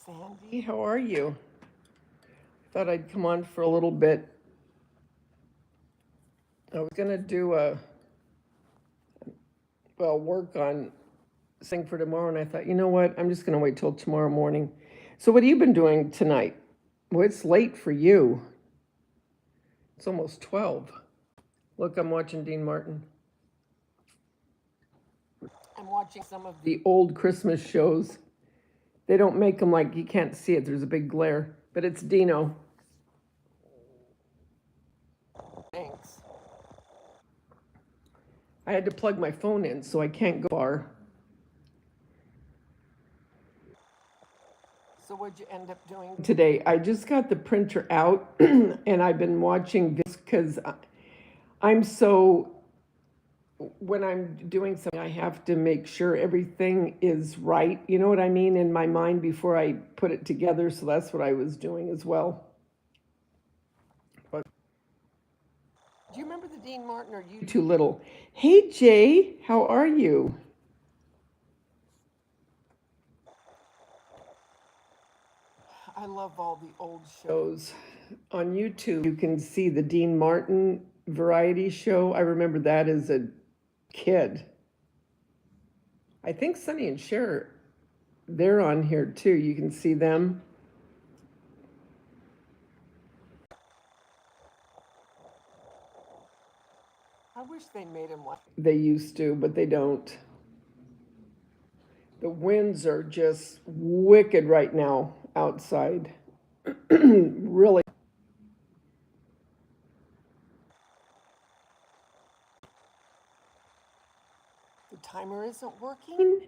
Sandy, how are you? Thought I'd come on for a little bit. I was gonna do work on thing for tomorrow, and I thought, you know what? I'm just gonna wait till tomorrow morning. So, what have you been doing tonight? Well, it's late for you. It's almost 12. Look, I'm watching Dean Martin. I'm watching some of the old Christmas shows. They don't make them like you can't see it. There's a big glare, but it's Dino. Thanks. I had to plug my phone in, so I can't go far. So what'd you end up doing today? I just got the printer out and I've been watching this because I'm so, when I'm doing something, I have to make sure everything is right. You know what I mean? In my mind before I put it together. So that's what I was doing as well. But do you remember the Dean Martin, or you too little? Hey, Jay, how are you? I love all the old shows on YouTube. You can see the Dean Martin variety show. I remember that as a kid. I think Sonny and Cher, they're on here too. You can see them. I wish they made them like they used to, but they don't. The winds are just wicked right now outside. Really. The timer isn't working?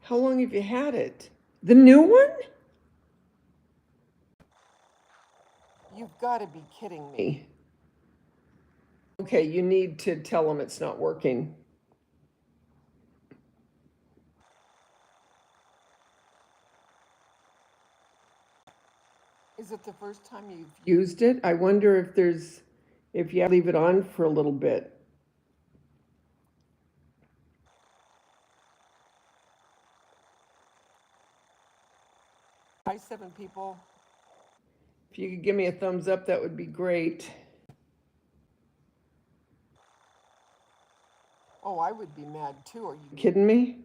How long have you had it? The new one? You've got to be kidding me. Okay, you need to tell them it's not working. Is it the first time you've used it? I wonder if you leave it on for a little bit. Hi, 7 people. If you could give me a thumbs up, that would be great. Oh, I would be mad too. Are you kidding me?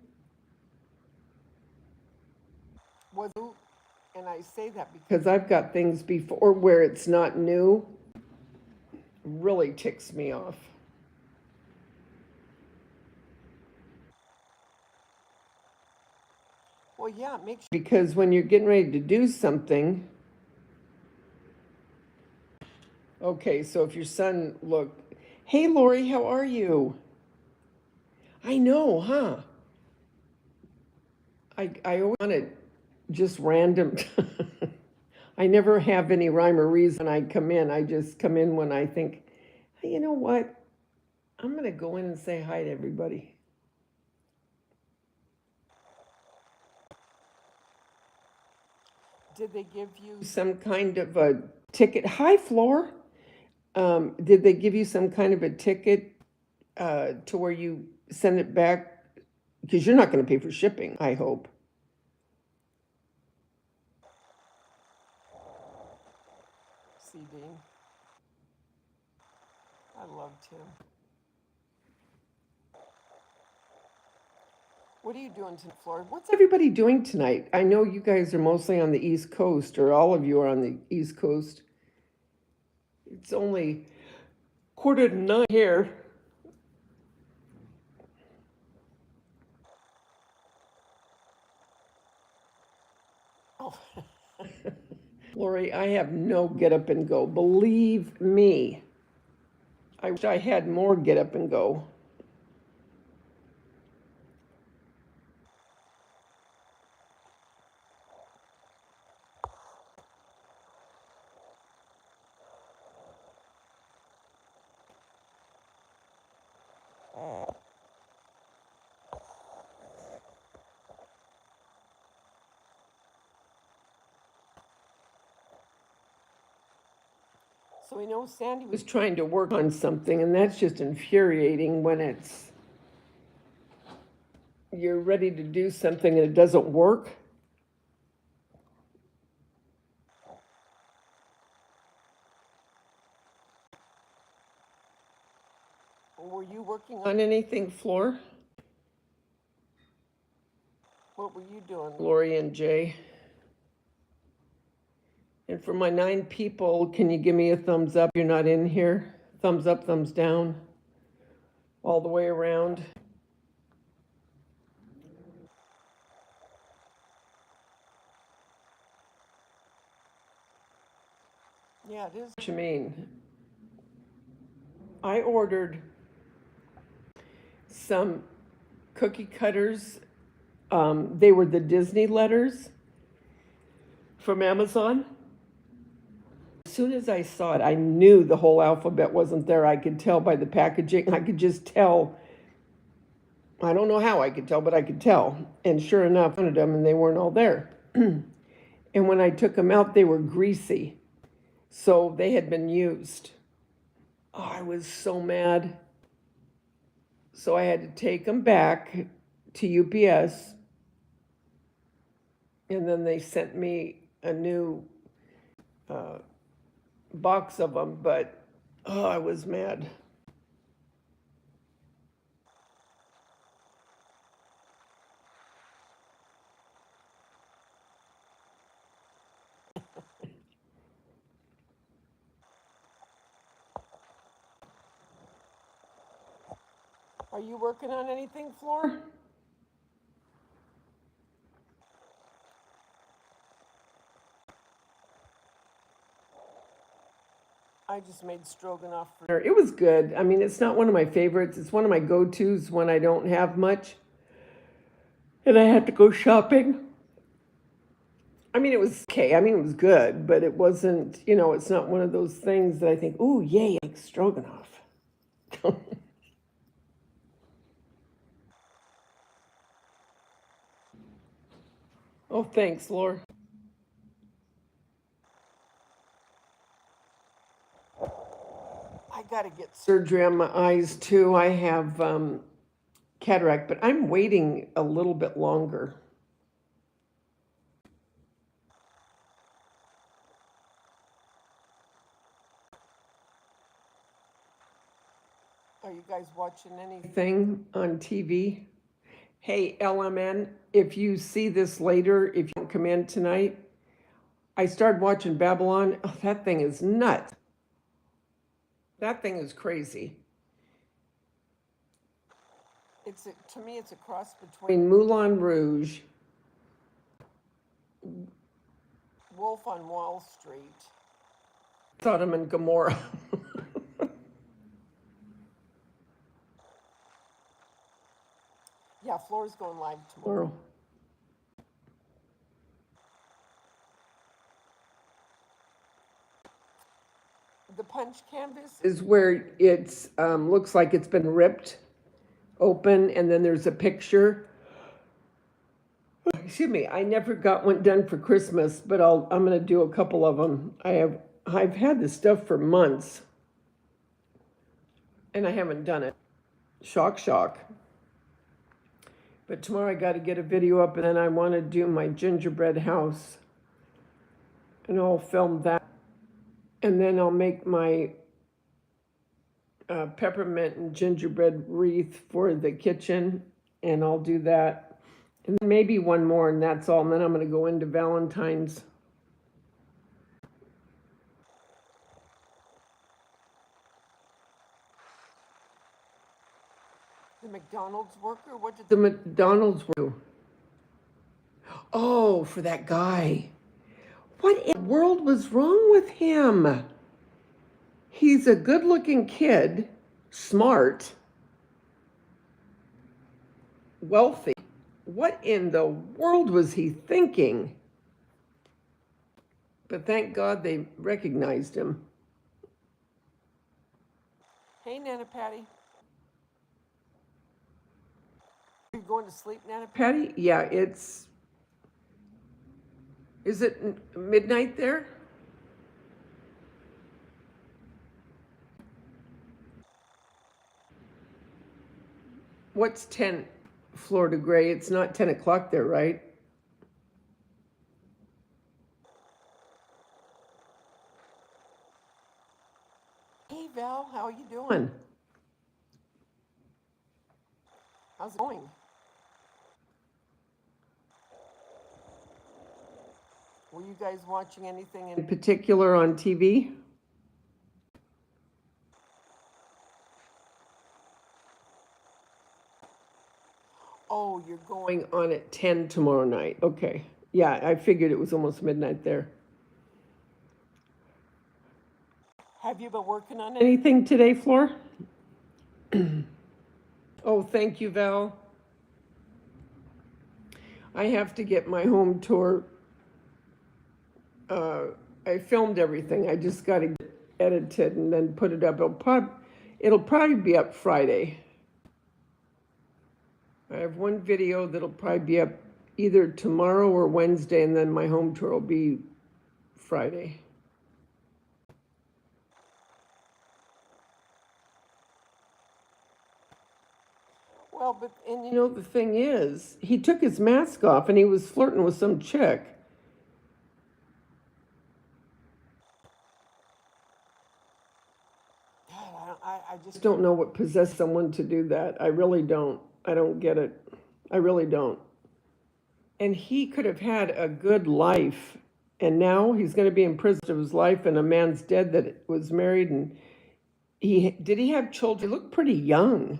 And I say that because I've got things before where it's not new. Really ticks me off. Well, yeah, make sure, because when you're getting ready to do something. Okay, so if your son looked, hey, Lori, how are you? I know, huh? I always want it just random. I never have any rhyme or reason I come in. I just come in when I think, hey, you know what? I'm going to go in and say hi to everybody. Did they give you some kind of a ticket? Hi, Floor. Did they give you some kind of a ticket to where you send it back? Because you're not going to pay for shipping, I hope. CD. I love Tim. What are you doing tonight, Florida? What's everybody doing tonight? I know you guys are mostly on the East Coast, or all of you are on the East Coast. It's only 8:45 here. Oh. Lori, I have no get up and go. Believe me. I wish I had more get up and go. So we know Sandy was trying to work on something, and that's just infuriating when you're ready to do something and it doesn't work. Were you working on anything, Floor? What were you doing, Lori and Jay? And for my 9 people, can you give me a thumbs up? You're not in here. Thumbs up, thumbs down, all the way around. Yeah, it is what you mean. I ordered some cookie cutters. They were the Disney letters from Amazon. As soon as I saw it, I knew the whole alphabet wasn't there. I could tell by the packaging. I could just tell. I don't know how I could tell, but I could tell. And sure enough, I wanted them and they weren't all there. And when I took them out, they were greasy. So they had been used. Oh, I was so mad. So I had to take them back to UPS. And then they sent me a new box of them. But, oh, I was mad. Are you working on anything, Floor? I just made stroganoff for dinner. It was good. I mean, it's not one of my favorites. It's one of my go-tos when I don't have much and I had to go shopping. I mean, it was okay. I mean, it was good, but it wasn't, it's not one of those things that I think, ooh, yay, like stroganoff. Oh, thanks, Laura. I got to get surgery on my eyes too. I have cataract, but I'm waiting a little bit longer. Are you guys watching anything on TV? Hey, LMN, if you see this later, if you don't come in tonight, I started watching Babylon. Oh, that thing is nuts. That thing is crazy. To me, it's a cross between Moulin Rouge, Wolf on Wall Street, Sodom and Gomorrah. Yeah, Floor's going live tomorrow. The punch canvas is where it's looks like it's been ripped open, and then there's a picture. Excuse me, I never got one done for Christmas, but I'm going to do a couple of them. I've had this stuff for months, and I haven't done it. Shock, shock. But tomorrow I got to get a video up, and then I want to do my gingerbread house, and I'll film that, and then I'll make my peppermint and gingerbread wreath for the kitchen, and I'll do that, and maybe one more, and that's all. And then I'm going to go into Valentine's. The McDonald's worker? What did the McDonald's worker do? Oh, for that guy. What in the world was wrong with him? He's a good-looking kid, smart, wealthy. What in the world was he thinking? But thank God they recognized him. Hey, Nana Patty. Are you going to sleep, Nana Patty? Yeah, is it midnight there? What's 10 Florida Gray? It's not 10 o'clock there, right? Hey, Val, how are you doing? How's it going? Were you guys watching anything in particular on TV? Oh, you're going on at 10 tomorrow night. Okay. Yeah, I figured it was almost midnight there. Have you been working on anything today, Flor? Oh, thank you, Val. I have to get my home tour. I filmed everything. I just got to get it edited and then put it up. It'll probably be up Friday. I have one video that'll probably be up either tomorrow or Wednesday, and then my home tour will be Friday. Well, but, and you know, the thing is, he took his mask off and he was flirting with some chick. God, I just don't know what possessed someone to do that. I really don't. I don't get it. I really don't. And he could have had a good life, and now he's going to be in prison of his life, and a man's dead that was married, and did he have children? He looked pretty young.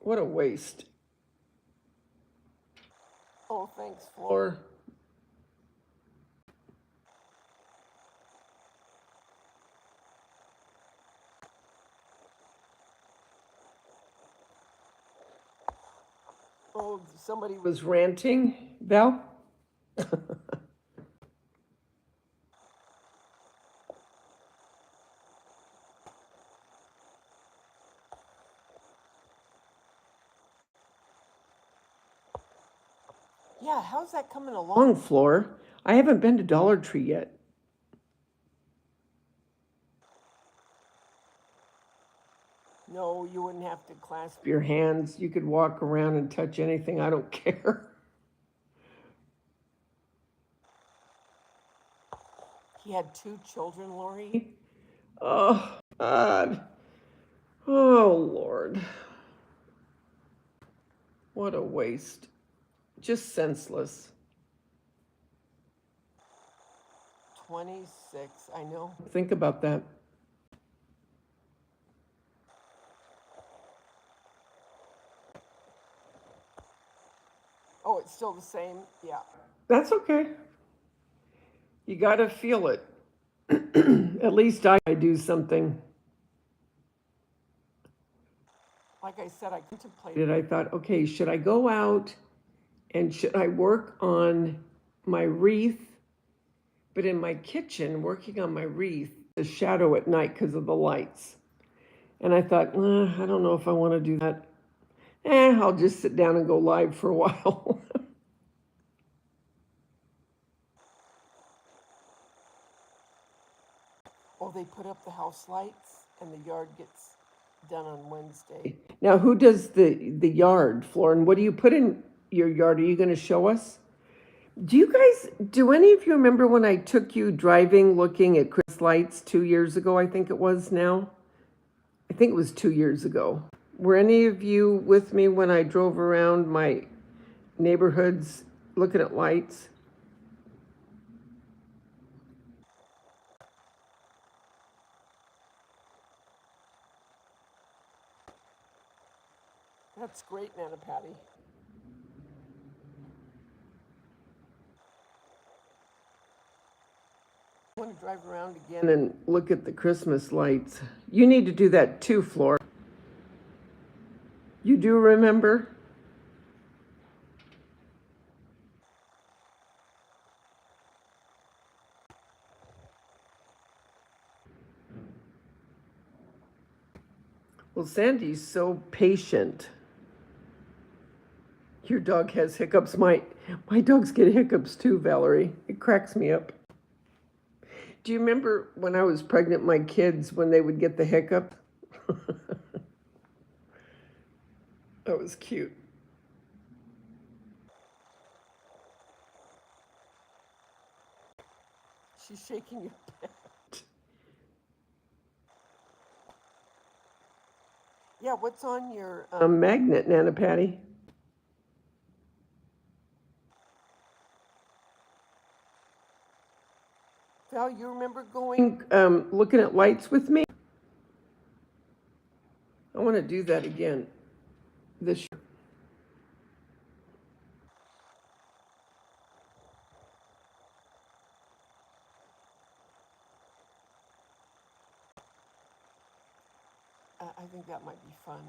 What a waste. Oh, thanks, Flor. Oh, somebody was ranting, Val? Yeah, how's that coming along, Flor? I haven't been to Dollar Tree yet. No, you wouldn't have to clasp your hands. You could walk around and touch anything. I don't care. He had 2 children, Lori. Oh, God. Oh, Lord. What a waste. Just senseless. 26, I know. Think about that. Oh, it's still the same? Yeah. That's okay. You got to feel it. At least I do something. Like I said, I contemplated. I thought, okay, should I go out and should I work on my wreath? But in my kitchen, working on my wreath, the shadow at night because of the lights. And I thought, I don't know if I want to do that. I'll just sit down and go live for a while. Oh, they put up the house lights and the yard gets done on Wednesday. Now, who does the yard, Florin? What do you put in your yard? Are you going to show us? Do any of you remember when I took you driving looking at Christmas lights 2 years ago, I think it was now? I think it was 2 years ago. Were any of you with me when I drove around my neighborhoods looking at lights? That's great, Nana Patty. I want to drive around again and look at the Christmas lights. You need to do that too, Flor. You do remember? Well, Sandy's so patient. Your dog has hiccups. My dogs get hiccups too, Valerie. It cracks me up. Do you remember when I was pregnant, my kids, when they would get the hiccup? That was cute. She's shaking your pet. Yeah, what's on your magnet, Nana Patty? Val, you remember going looking at lights with me? I want to do that again this year. I think that might be fun.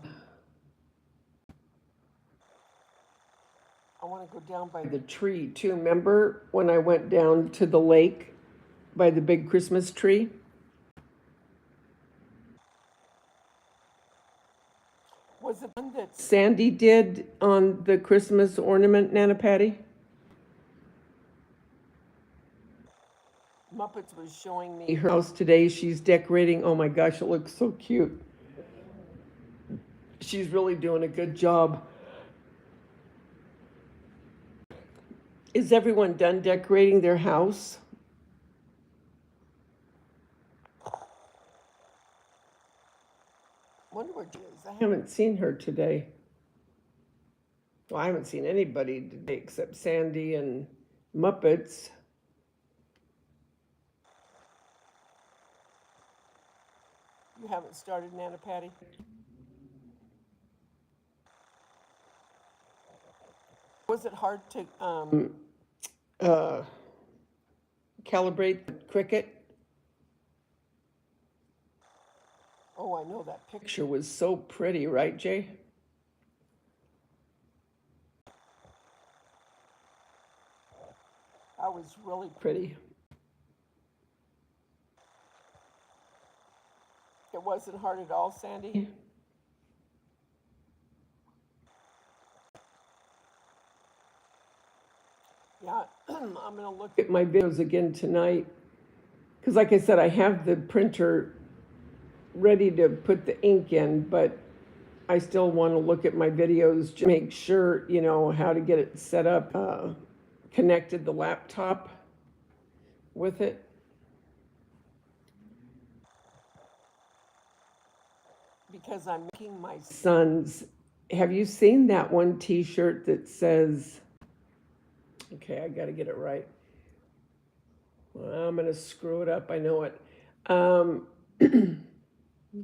I want to go down by the tree too. Remember when I went down to the lake by the big Christmas tree? Was it one that Sandy did on the Christmas ornament, Nana Patty? Muppets was showing me her house today. She's decorating. Oh my gosh, it looks so cute. She's really doing a good job. Is everyone done decorating their house? Wonder where she is. I haven't seen her today. Well, I haven't seen anybody today except Sandy and Muppets. You haven't started, Nana Patty? Was it hard to calibrate the cricket? Oh, I know that picture was so pretty, right, Jay? That was really pretty. It wasn't hard at all, Sandy? Yeah, I'm going to look at my videos again tonight. Because like I said, I have the printer ready to put the ink in, but I still want to look at my videos to make sure, you know, how to get it set up, connected the laptop with it. Because I'm making my son's, have you seen that one t-shirt that says, okay, I got to get it right. Well, I'm going to screw it up. I know it.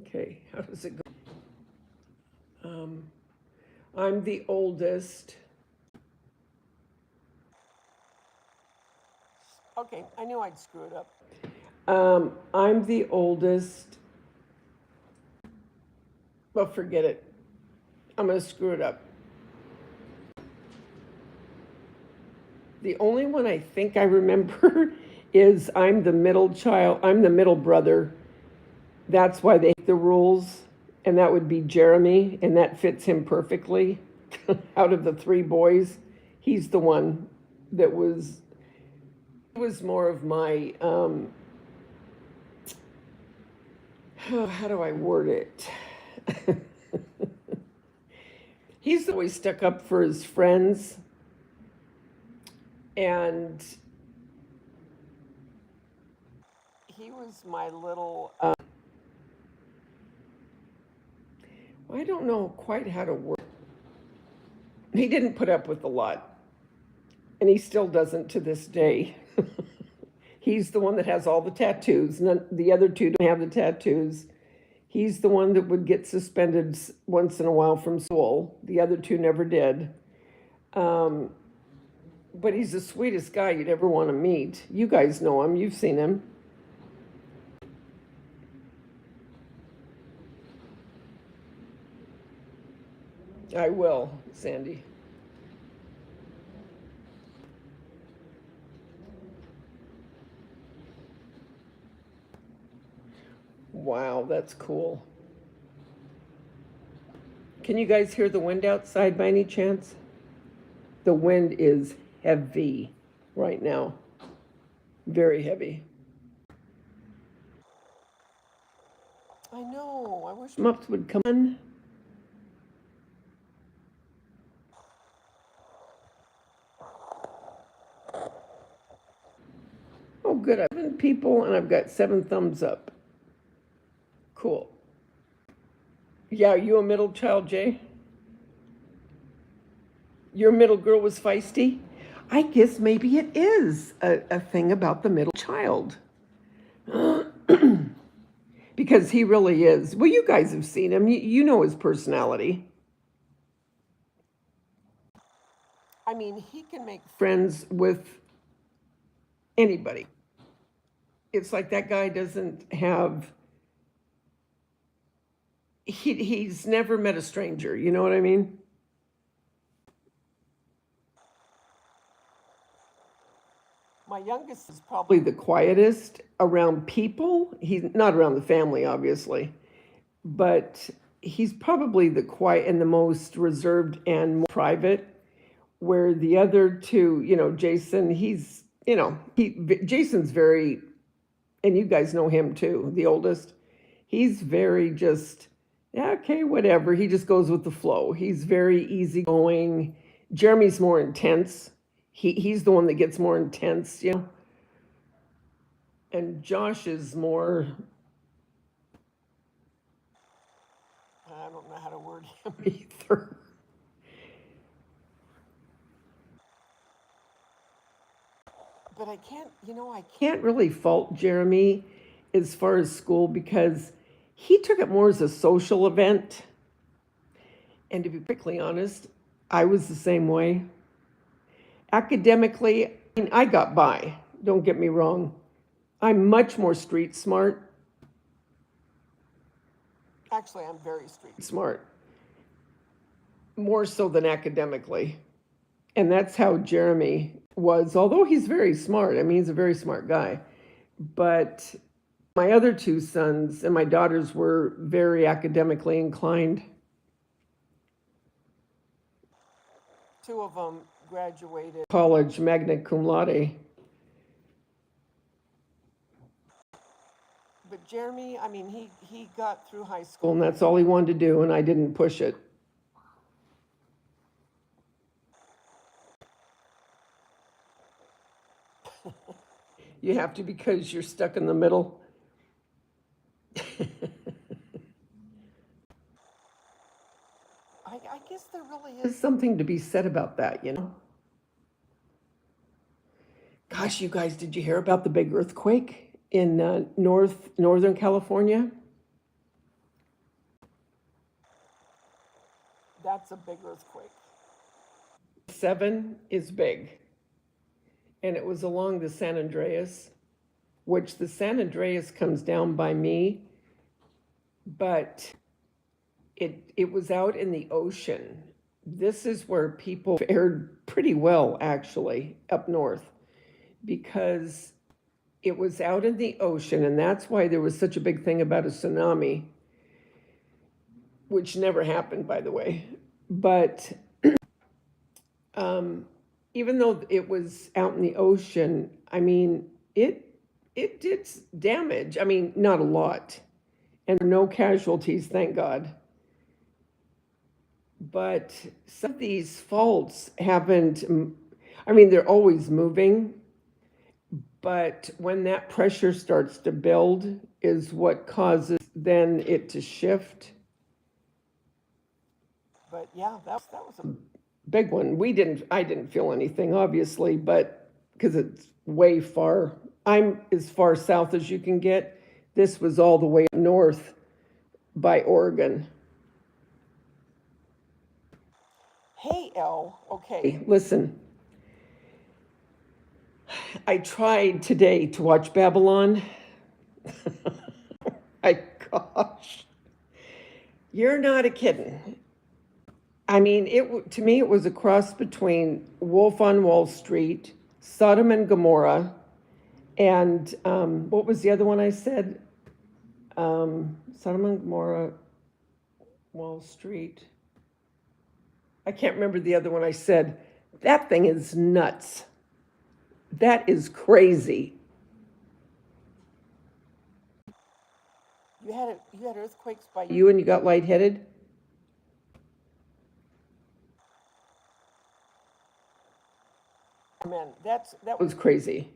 Okay, how does it go? I'm the oldest. Okay, I knew I'd screw it up. I'm the oldest. Well, forget it. I'm going to screw it up. The only one I think I remember is I'm the middle child. I'm the middle brother. That's why they make the rules. And that would be Jeremy. And that fits him perfectly. Out of the three boys, he's the one that was more of my, how do I word it? He's always stuck up for his friends. And he was my little, I don't know quite how to word. He didn't put up with a lot. And he still doesn't to this day. He's the one that has all the tattoos. The other two don't have the tattoos. He's the one that would get suspended once in a while from school. The other two never did. But he's the sweetest guy you'd ever want to meet. You guys know him. You've seen him. I will, Sandy. Wow, that's cool. Can you guys hear the wind outside by any chance? The wind is heavy right now. Very heavy. I know. I wish Mups would come in. Oh, good. I've 7 people and I've got 7 thumbs up. Cool. Yeah, are you a middle child, Jay? Your middle girl was feisty? I guess maybe it is a thing about the middle child. Because he really is. Well, you guys have seen him. You know his personality. I mean, he can make friends with anybody. It's like that guy doesn't have, he's never met a stranger. You know what I mean? My youngest is probably the quietest around people. He's not around the family, obviously, but he's probably the quiet and the most reserved and more private. Where the other two, Jason, Jason's very, and you guys know him too, the oldest. He's very just, yeah, okay, whatever. He just goes with the flow. He's very easygoing. Jeremy's more intense. He's the one that gets more intense. And Josh is more, I don't know how to word him either. But I can't really fault Jeremy as far as school because he took it more as a social event. And to be perfectly honest, I was the same way. Academically, I mean, I got by. Don't get me wrong. I'm much more street smart. Actually, I'm very street smart, more so than academically. And that's how Jeremy was, although he's very smart. I mean, he's a very smart guy. But my other two sons and my daughters were very academically inclined. Two of them graduated college magna cum laude. But Jeremy, I mean, he got through high school, and that's all he wanted to do, and I didn't push it. You have to because you're stuck in the middle. I guess there really is something to be said about that. Gosh, you guys, did you hear about the big earthquake in Northern California? That's a big earthquake. 7 is big, and it was along the San Andreas, which the San Andreas comes down by me, but it was out in the ocean. This is where people fared pretty well, actually, up north, because it was out in the ocean, and that's why there was such a big thing about a tsunami, which never happened, by the way. But even though it was out in the ocean, I mean, it did damage. I mean, not a lot, and no casualties, thank God. But some of these faults haven't. I mean, they're always moving, but when that pressure starts to build, is what causes then it to shift. But yeah, that was a big one. I didn't feel anything, obviously, but because it's way far. I'm as far south as you can get. This was all the way up north by Oregon. Hey, Elle. Okay, listen. I tried today to watch Babylon. My gosh. You're not a kidding. I mean, to me, it was a cross between Wolf on Wall Street, Sodom and Gomorrah, and what was the other one I said? Sodom and Gomorrah, Wall Street. I can't remember the other one I said. That thing is nuts. That is crazy. You had earthquakes by you and you got lightheaded? Man, that was crazy.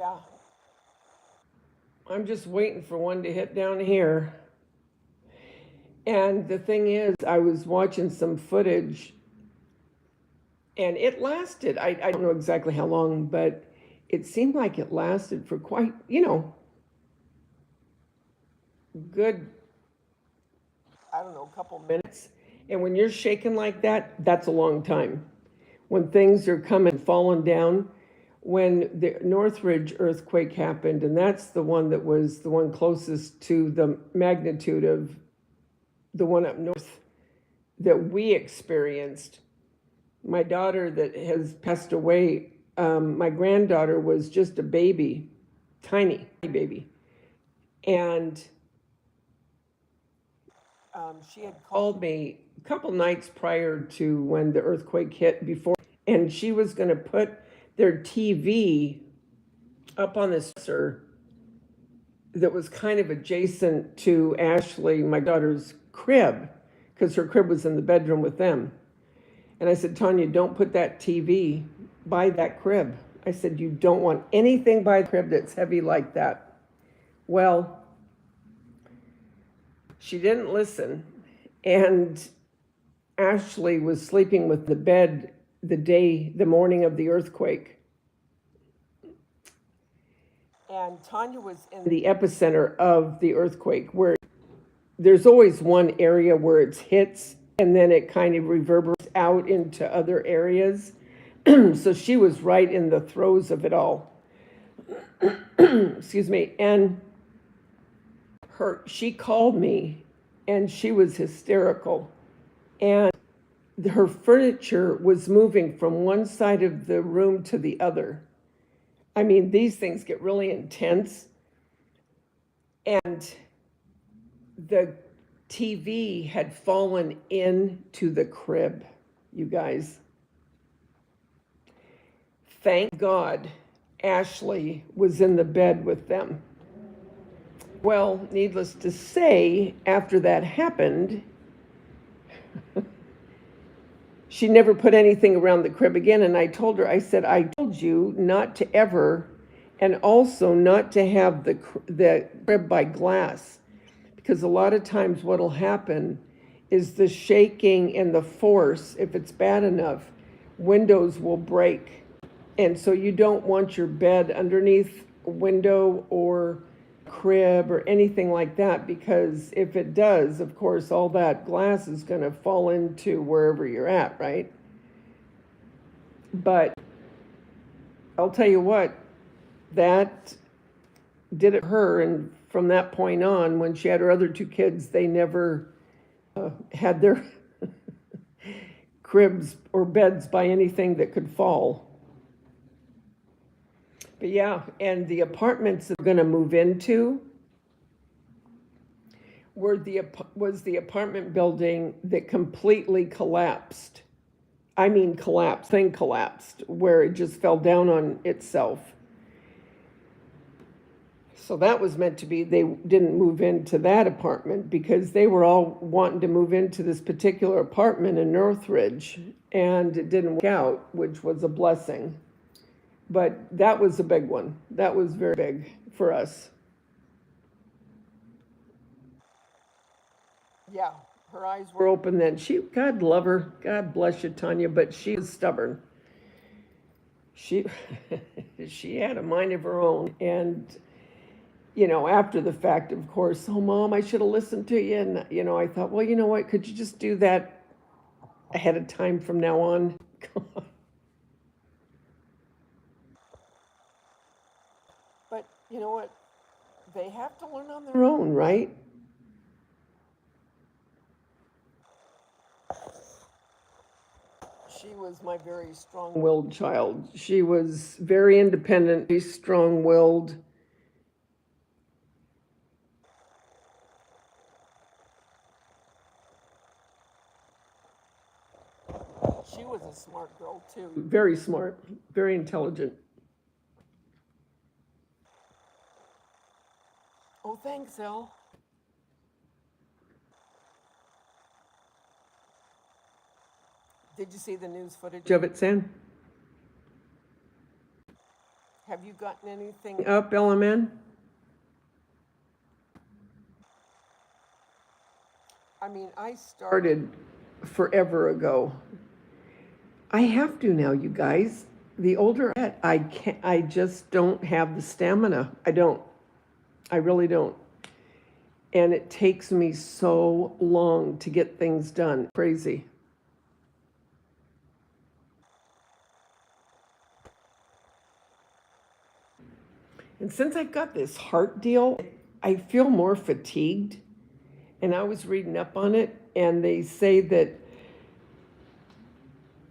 Yeah, I'm just waiting for one to hit down here. And the thing is, I was watching some footage and it lasted. I don't know exactly how long, but it seemed like it lasted for quite, good, I don't know, a couple minutes. And when you're shaking like that, that's a long time. When things are coming, falling down, when the Northridge earthquake happened, and that's the one that was the one closest to the magnitude of the one up north that we experienced. My daughter that has passed away, my granddaughter was just a baby, tiny baby. And she had called me a couple nights prior to when the earthquake hit before, and she was going to put their TV up on this dresser that was kind of adjacent to Ashley, my daughter's crib, because her crib was in the bedroom with them. And I said, Tanya, don't put that TV by that crib. I said, you don't want anything by the crib that's heavy like that. Well, she didn't listen. And Ashley was sleeping with the bed the morning of the earthquake. And Tanya was in the epicenter of the earthquake, where there's always one area where it hits and then it kind of reverberates out into other areas. So she was right in the throes of it all. Excuse me. And she called me and she was hysterical. And her furniture was moving from one side of the room to the other. I mean, these things get really intense. And the TV had fallen into the crib, you guys. Thank God Ashley was in the bed with them. Well, needless to say, after that happened, she never put anything around the crib again. And I told her, I said, I told you not to ever, and also not to have the crib by glass. Because a lot of times what'll happen is the shaking and the force, if it's bad enough, windows will break. And so you don't want your bed underneath a window or crib or anything like that, because if it does, of course, all that glass is going to fall into wherever you're at, right? But I'll tell you what, that did it for her. And from that point on, when she had her other two kids, they never had their cribs or beds by anything that could fall. But yeah, and the apartments that we're going to move into was the apartment building that completely collapsed. I mean collapsed, where it just fell down on itself. So that was meant to be, they didn't move into that apartment because they were all wanting to move into this particular apartment in Northridge, and it didn't work out, which was a blessing. But that was a big one. That was very big for us. Yeah, her eyes were open then. God love her, God bless you, Tanya, but she was stubborn. She, she had a mind of her own, and after the fact, of course, oh, Mom, I should have listened to you. And, I thought, well, you know what? Could you just do that ahead of time from now on? But you know what? They have to learn on their own, right? She was my very strong-willed child. She was very independent, very strong-willed. She was a smart girl, too. Very smart, very intelligent. Oh, thanks, Elle. Did you see the news footage of it, Sam? Have you gotten anything up, LMN? I mean, I started forever ago. I have to now, you guys. The older I get, I can't, I just don't have the stamina. I don't. I really don't. And it takes me so long to get things done. Crazy. And since I've got this heart deal, I feel more fatigued. And I was reading up on it, and they say that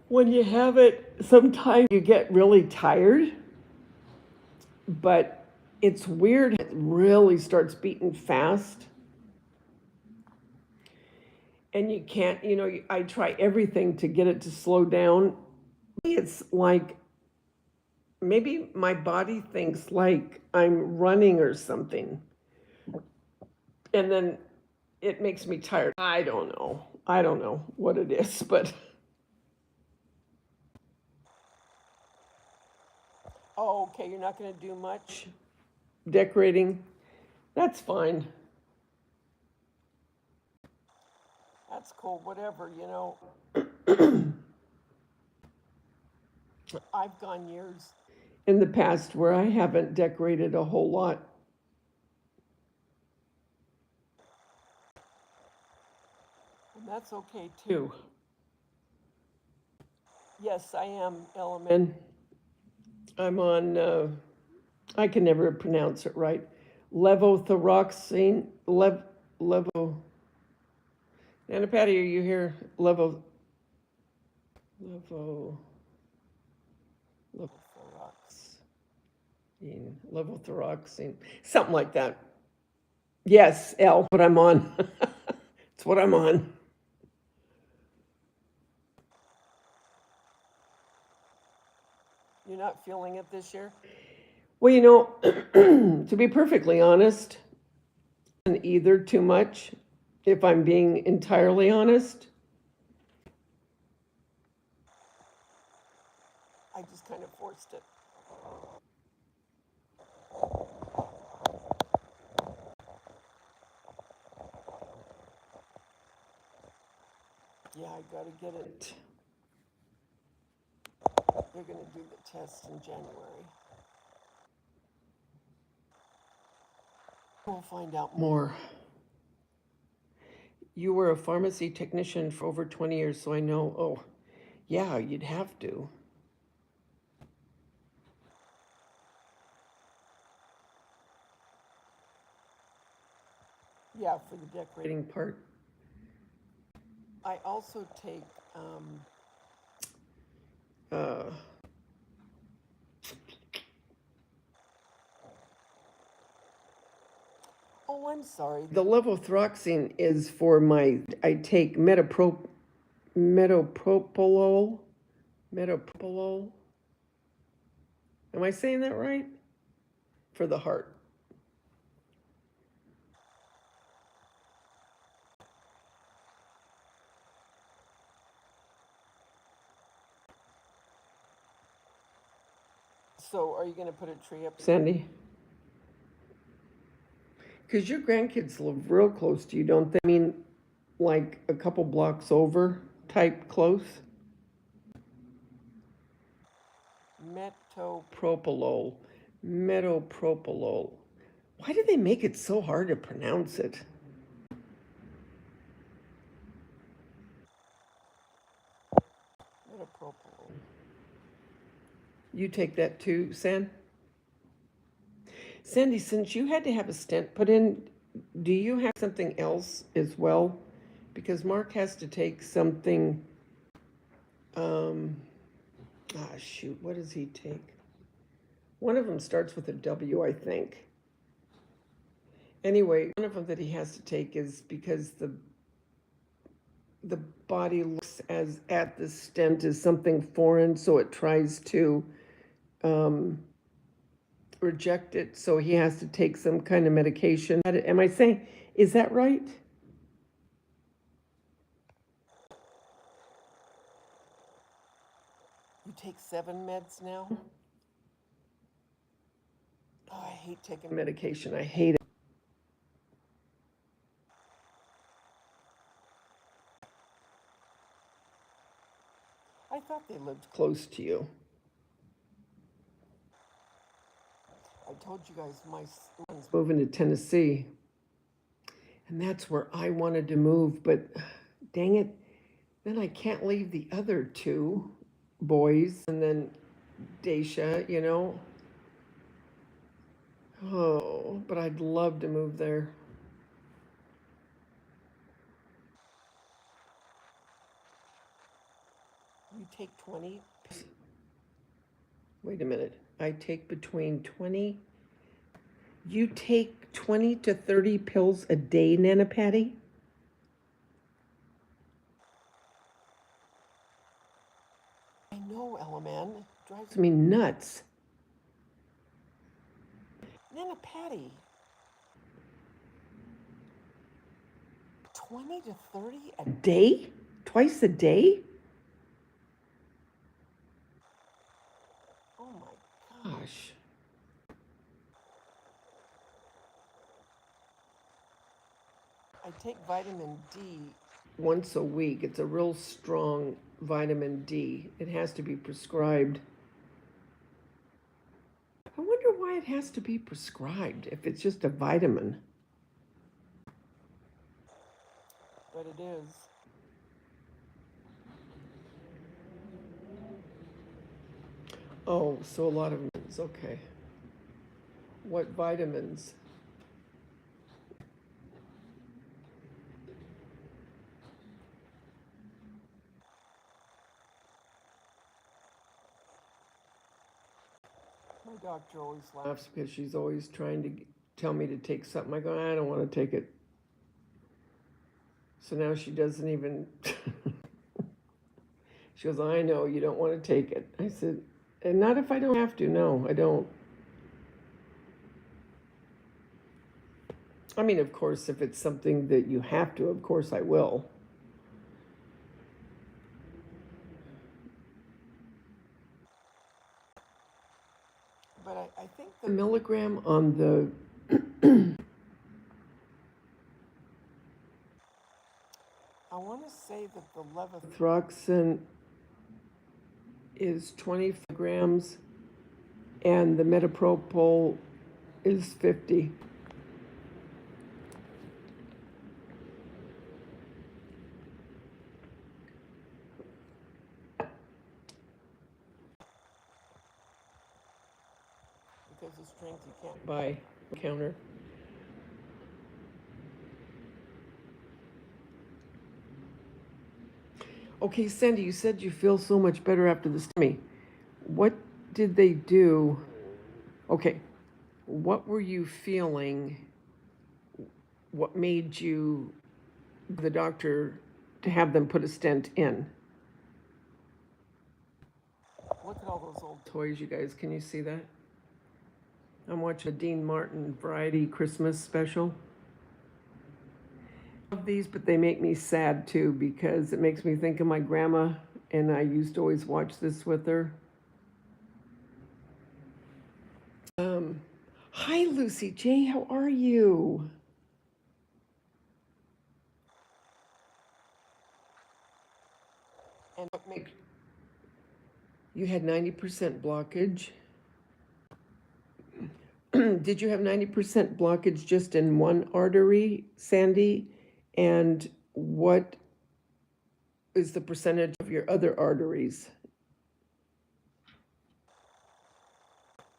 when you have it, sometimes you get really tired, but it's weird. It really starts beating fast. And you can't, I try everything to get it to slow down. It's like maybe my body thinks like I'm running or something. And then it makes me tired. I don't know. I don't know what it is, but. Oh, okay, you're not going to do much decorating. That's fine. That's cool, whatever. I've gone years in the past where I haven't decorated a whole lot. And that's okay too. Yes, I am, Element. I'm on, I can never pronounce it right. Levothyroxine, levo. Nana Patty, are you here? Levo, levothyroxine, something like that. Yes, L, what I'm on. It's what I'm on. You're not feeling it this year? Well, to be perfectly honest, and either too much, if I'm being entirely honest. I just kind of forced it. Yeah, I gotta get it. They're gonna do the test in January. We'll find out more. You were a pharmacy technician for over 20 years, so I know. Oh, yeah, you'd have to. Yeah, for the decorating part. I also take uh, oh, I'm sorry. The levothyroxine is for I take metopropolol. Metopropolol. Am I saying that right? For the heart. So are you going to put a tree up, Sandy? Because your grandkids live real close to you, don't they? I mean, like a couple blocks over type close? Metopropolol. Metopropolol. Why do they make it so hard to pronounce it? Metopropolol. You take that too, Sandy, since you had to have a stent put in, do you have something else as well? Because Mark has to take something, shoot, what does he take? One of them starts with a W, I think. Anyway, one of them that he has to take is because the body looks as at the stent as something foreign, so it tries to reject it. So he has to take some kind of medication. Am I saying, is that right? You take 7 meds now? Oh, I hate taking medication. I hate it. I thought they lived close to you. I told you guys my son's moving to Tennessee. And that's where I wanted to move, but dang it, then I can't leave the other two boys and then Daisha, you know. Oh, but I'd love to move there. You take 20. Wait a minute. I take between 20. You take 20 to 30 pills a day, Nana Patty? I know, Ella-man. It drives me nuts. Nana Patty. 20 to 30 a day? Twice a day? Oh my gosh. I take vitamin D once a week. It's a real strong vitamin D. It has to be prescribed. I wonder why it has to be prescribed if it's just a vitamin. But it is. Oh, so a lot of vitamins. Okay. What vitamins? My doctor always laughs because she's always trying to tell me to take something. I go, I don't want to take it. So now she doesn't even. She goes, I know you don't want to take it. I said, and not if I don't have to. No, I don't. I mean, of course, if it's something that you have to, of course I will. But I think the milligram on the I want to say that the levothyroxine is 25 grams and the metapropyl is 50. Because the strength you can't buy the counter. Okay, Sandy, you said you feel so much better after the STEMI. What did they do? Okay, what were you feeling? What made you, the doctor, to have them put a stent in? Look at all those old toys, you guys. Can you see that? I'm watching a Dean Martin Variety Christmas special. I love these, but they make me sad too because it makes me think of my grandma, and I used to always watch this with her. Hi, Lucy J. How are you? And what make you had 90% blockage? Did you have 90% blockage just in one artery, Sandy? And what is the percentage of your other arteries?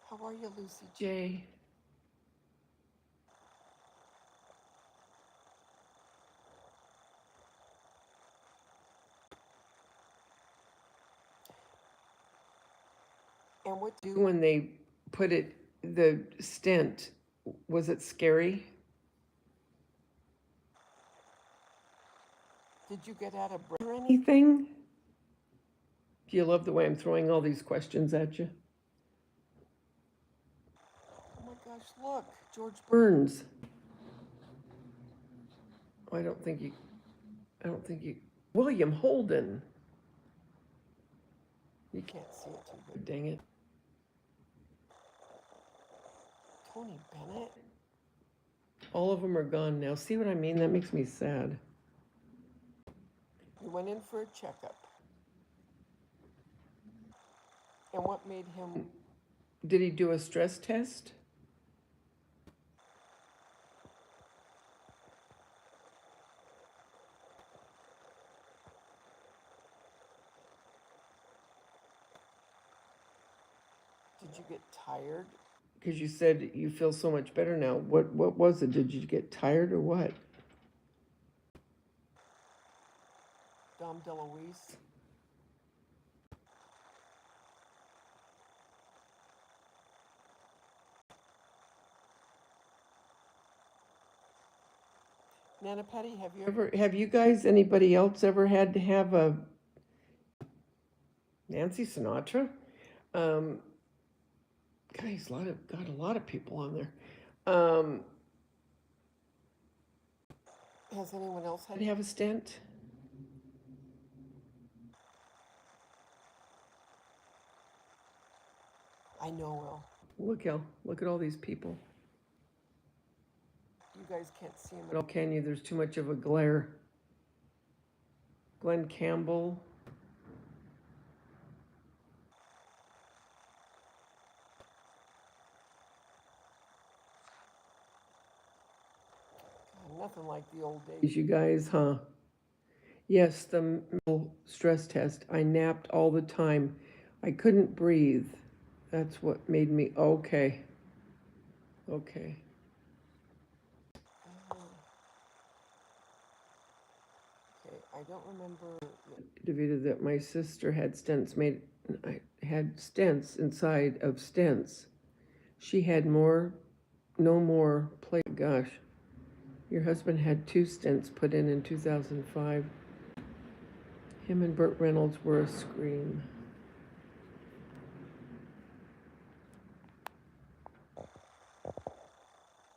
How are you, Lucy J? And what do when they put it, the stent, was it scary? Did you get out of breath or anything? Do you love the way I'm throwing all these questions at you? Oh my gosh, look, George Burns. Oh, I don't think you, William Holden. You can't see it too good, dang it. Tony Bennett? All of them are gone now. See what I mean? That makes me sad. He went in for a checkup. And what made him... Did he do a stress test? Did you get tired? Because you said you feel so much better now. What was it? Did you get tired or what? Dom DeLuise. Nana Petty, have you guys, anybody else ever had to have a Nancy Sinatra? Guys, got a lot of people on there. Has anyone else had to have a stent? I know, Will. Look at all these people. You guys can't see them at all, can you? There's too much of a glare. Glenn Campbell. Nothing like the old days, you guys, huh? Yes, the stress test. I napped all the time. I couldn't breathe. That's what made me, okay. Okay. Okay, I don't remember, Daveda, that my sister had stents made. I had stents inside of stents. She had no more play. Gosh, your husband had 2 stents put in 2005. Him and Burt Reynolds were a scream.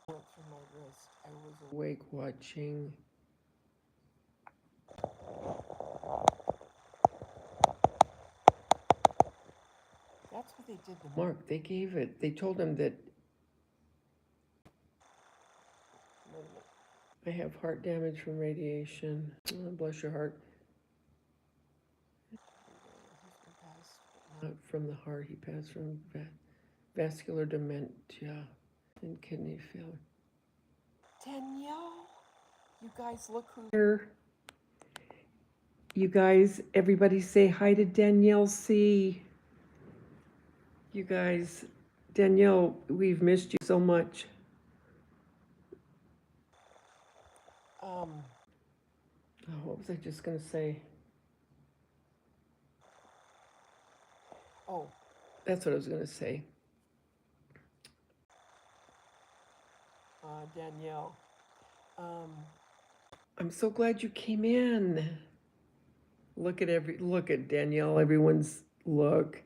Went through my wrist. I was awake watching. That's what they did to Mark. They gave it. They told him that I have heart damage from radiation. Oh, bless your heart. Not from the heart. He passed from vascular dementia and kidney failure. Danielle, you guys look who's here. You guys, everybody say hi to Danielle C. You guys, Danielle, we've missed you so much. What was I just going to say? Oh, that's what I was going to say. Danielle, I'm so glad you came in. Look at Danielle. Everyone's look.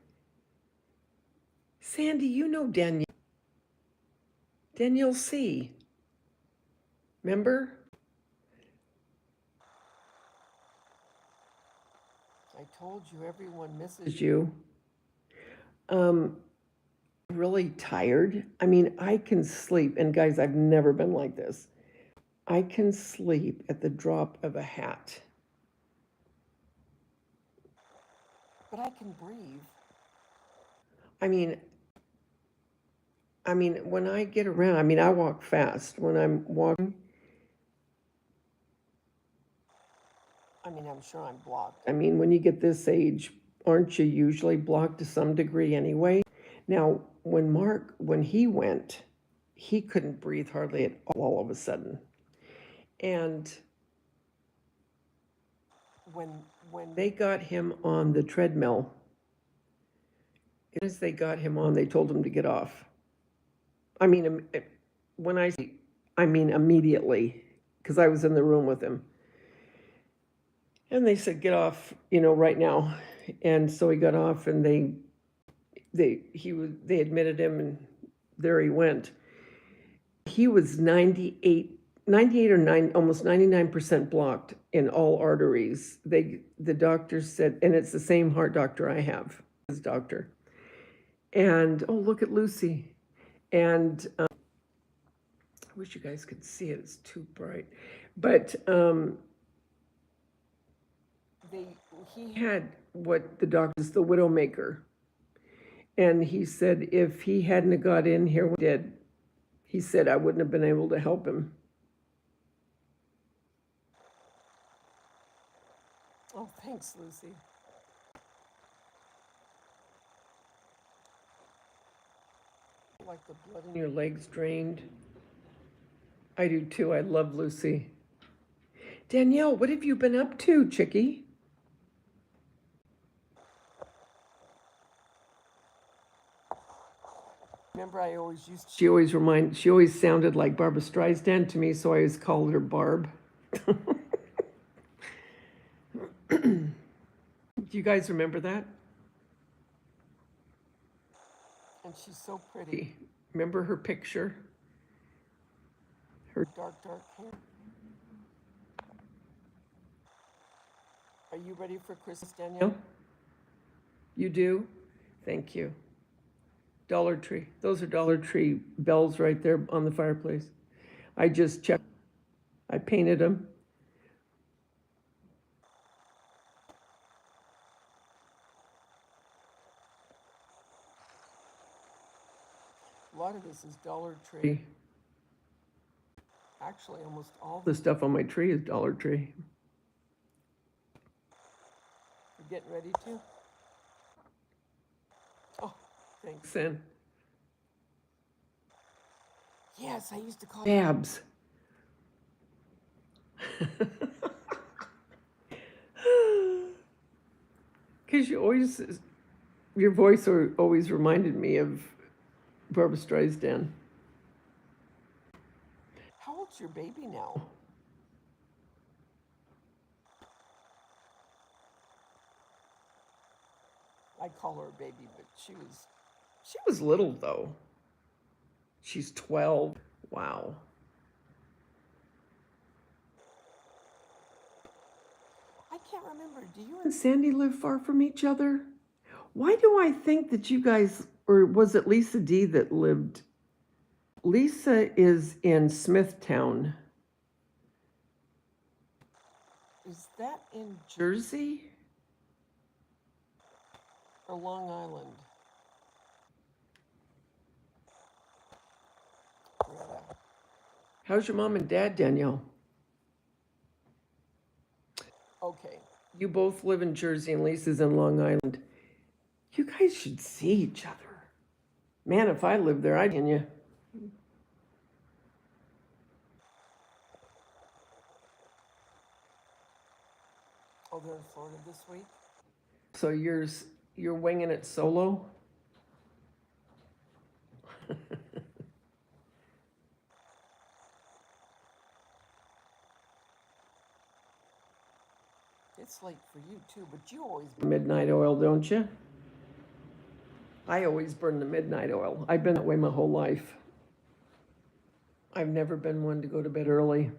Sandy, you know Danielle. Danielle C. Remember? I told you everyone misses you. Really tired. I mean, I can sleep, and guys, I've never been like this. I can sleep at the drop of a hat. But I can breathe. I mean, when I get around, I walk fast. When I'm walking, I'm sure I'm blocked. When you get this age, aren't you usually blocked to some degree anyway? Now, when he went, he couldn't breathe hardly at all of a sudden. And when they got him on the treadmill, as they got him on, they told him to get off. When I say, immediately, because I was in the room with him. And they said, get off, right now. And so he got off, and they admitted him, and there he went. He was 98 or 9, almost 99% blocked in all arteries. The doctors said, and it's the same heart doctor I have, his doctor. And, oh, look at Lucy. And wish you guys could see it. It's too bright. But he had what the doctor's the widowmaker. And he said if he hadn't have got in here when he did, he said I wouldn't have been able to help him. Oh, thanks, Lucy. Like the blood in your legs drained. I do too. I love Lucy. Danielle, what have you been up to, chickie? Remember, she always sounded like Barbara Streisand to me, so I always called her Barb. Do you guys remember that? And she's so pretty. Remember her picture? Her dark hair. Are you ready for Christmas, Danielle? You do? Thank you. Dollar Tree. Those are Dollar Tree bells right there on the fireplace. I just checked. I painted them. A lot of this is Dollar Tree. Actually, almost all the stuff on my tree is Dollar Tree. You getting ready to? Oh, thanks, Sin. Yes, I used to call Babs. Because your voice always reminded me of Barbara Streisand. How old's your baby now? I call her a baby, but she was little though. She's 12. Wow. I can't remember. Do you and Sandy live far from each other? Why do I think that you guys, or was it Lisa D that lived? Lisa is in Smithtown. Is that in Jersey? Or Long Island? How's your mom and dad, Danielle? Okay. You both live in Jersey and Lisa's in Long Island. You guys should see each other. Man, if I lived there, I'd in you. Oh, they're in Florida this week? So you're winging it solo? It's late for you too, but you always burn midnight oil, don't you? I always burn the midnight oil. I've been that way my whole life. I've never been one to go to bed early.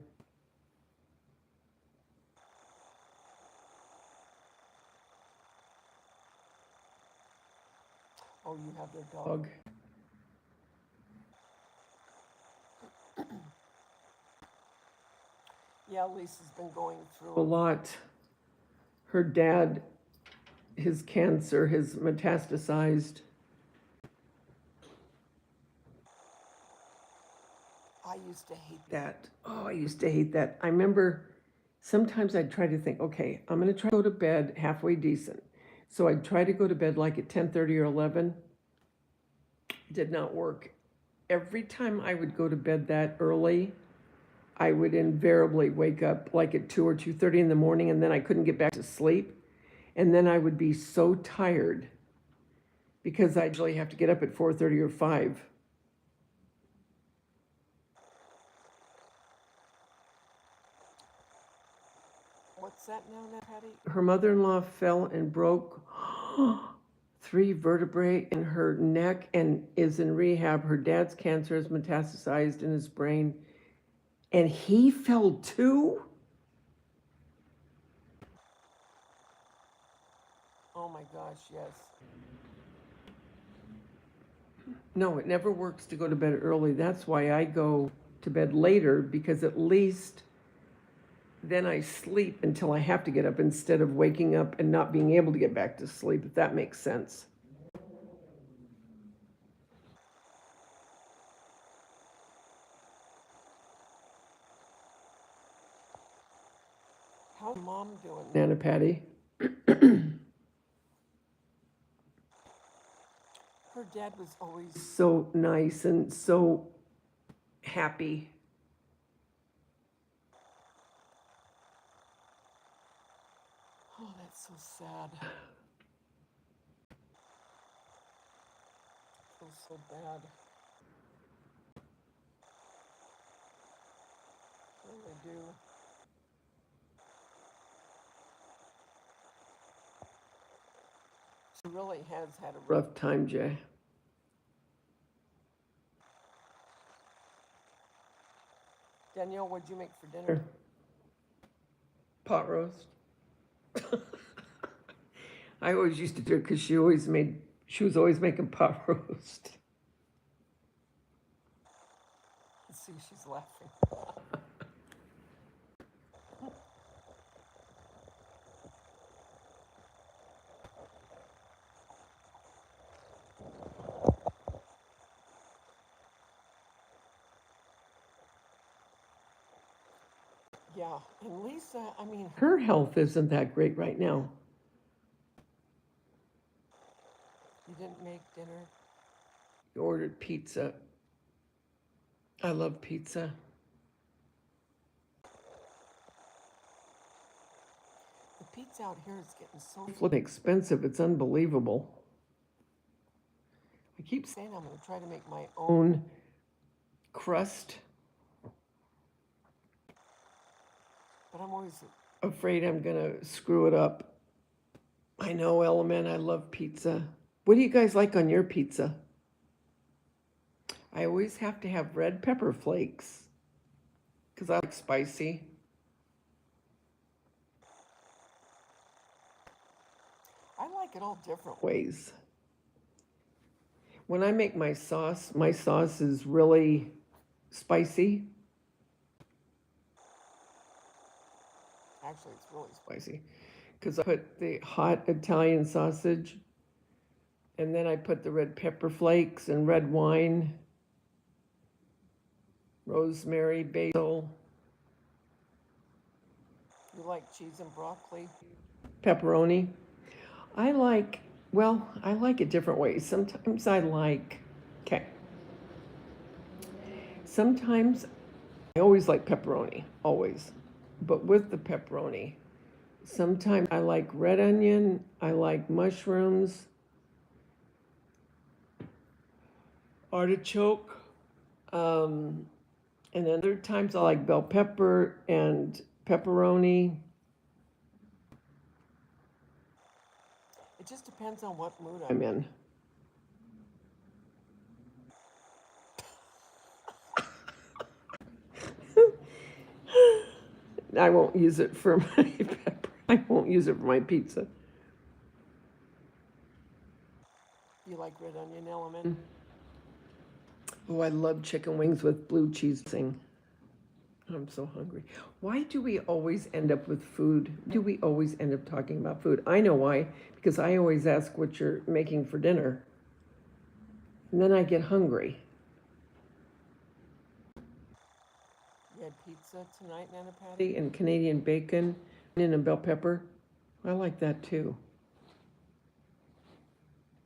Oh, you have their dog. Yeah, Lisa's been going through a lot. Her dad, his cancer has metastasized. I used to hate that. Oh, I used to hate that. I remember sometimes I'd try to think, okay, I'm going to try to go to bed halfway decent. So I'd try to go to bed like at 10:30 or 11. Did not work. Every time I would go to bed that early, I would invariably wake up like at 2 or 2:30 in the morning, and then I couldn't get back to sleep. And then I would be so tired because I usually have to get up at 4:30 or 5. What's that now, Patty? Her mother-in-law fell and broke 3 vertebrae in her neck and is in rehab. Her dad's cancer is metastasized in his brain. And he fell too? Oh my gosh, yes. No, it never works to go to bed early. That's why I go to bed later because at least then I sleep until I have to get up instead of waking up and not being able to get back to sleep, if that makes sense. How's Mom doing, Nana Patty? Her dad was always so nice and so happy. Oh, that's so sad. I feel so bad. I really do. She really has had a rough time, Jay. Danielle, what'd you make for dinner? Pot roast. I always used to do it because she was always making pot roast. Let's see, she's laughing. Yeah, and Lisa, I mean, her health isn't that great right now. You didn't make dinner? You ordered pizza. I love pizza. The pizza out here is getting so flippin' expensive, it's unbelievable. I keep saying I'm going to try to make my own crust, but I'm always afraid I'm going to screw it up. I know, Element, I love pizza. What do you guys like on your pizza? I always have to have red pepper flakes because I like spicy. I like it all different ways. When I make my sauce is really spicy. Actually, it's really spicy because I put the hot Italian sausage and then I put the red pepper flakes and red wine, rosemary, basil. You like cheese and broccoli? Pepperoni. I like it different ways. Sometimes sometimes I always like pepperoni, always. But with the pepperoni, sometimes I like red onion, I like mushrooms, artichoke, and then other times I like bell pepper and pepperoni. It just depends on what mood I'm in. I won't use it for my pepper. I won't use it for my pizza. You like red onion, Element? Oh, I love chicken wings with blue cheese. I'm so hungry. Why do we always end up with food? Do we always end up talking about food? I know why, because I always ask what you're making for dinner. And then I get hungry. You had pizza tonight, Nana Patty? And Canadian bacon and a bell pepper. I like that too.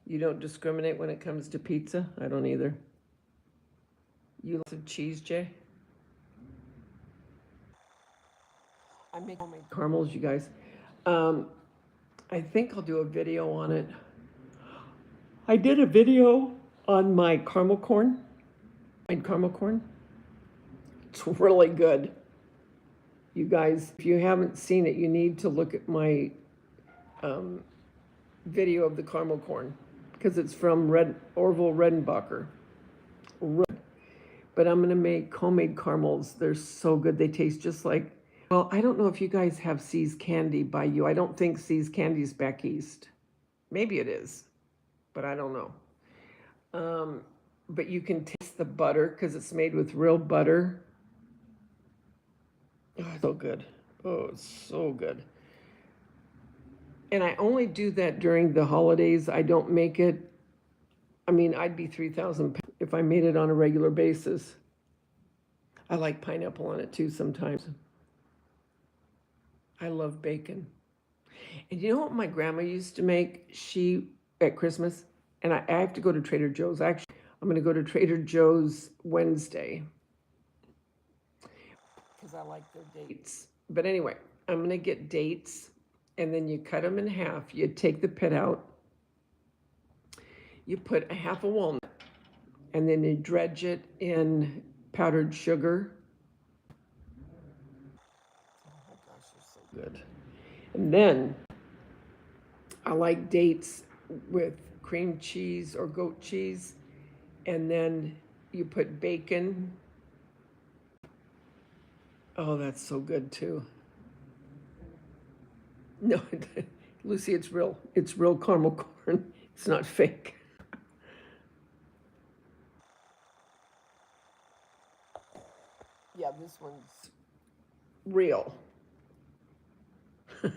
You don't discriminate when it comes to pizza? I don't either. You like some cheese, Jay? I make homemade caramels, you guys. I think I'll do a video on it. I did a video on my caramel corn. It's really good. You guys, if you haven't seen it, you need to look at my video of the caramel corn because it's from Orville Redenbacher. But I'm gonna make homemade caramels. They're so good. They taste just like, well, I don't know if you guys have See's Candy by you. I don't think See's Candy's back east. Maybe it is, but I don't know. but you can taste the butter because it's made with real butter. Oh, so good. Oh, it's so good. And I only do that during the holidays. I don't make it. I mean, I'd be 3,000 if I made it on a regular basis. I like pineapple on it too sometimes. I love bacon. And you know what my grandma used to make? She, at Christmas, and I have to go to Trader Joe's. Actually, I'm going to go to Trader Joe's Wednesday because I like their dates. But anyway, I'm going to get dates, and then you cut them in half. You take the pit out. You put a half a walnut, and then you dredge it in powdered sugar. Oh my gosh, they're so good. And then I like dates with cream cheese or goat cheese, and then you put bacon. Oh, that's so good too. No, Lucy, it's real. It's real caramel corn. It's not fake. Yeah, this one's real. I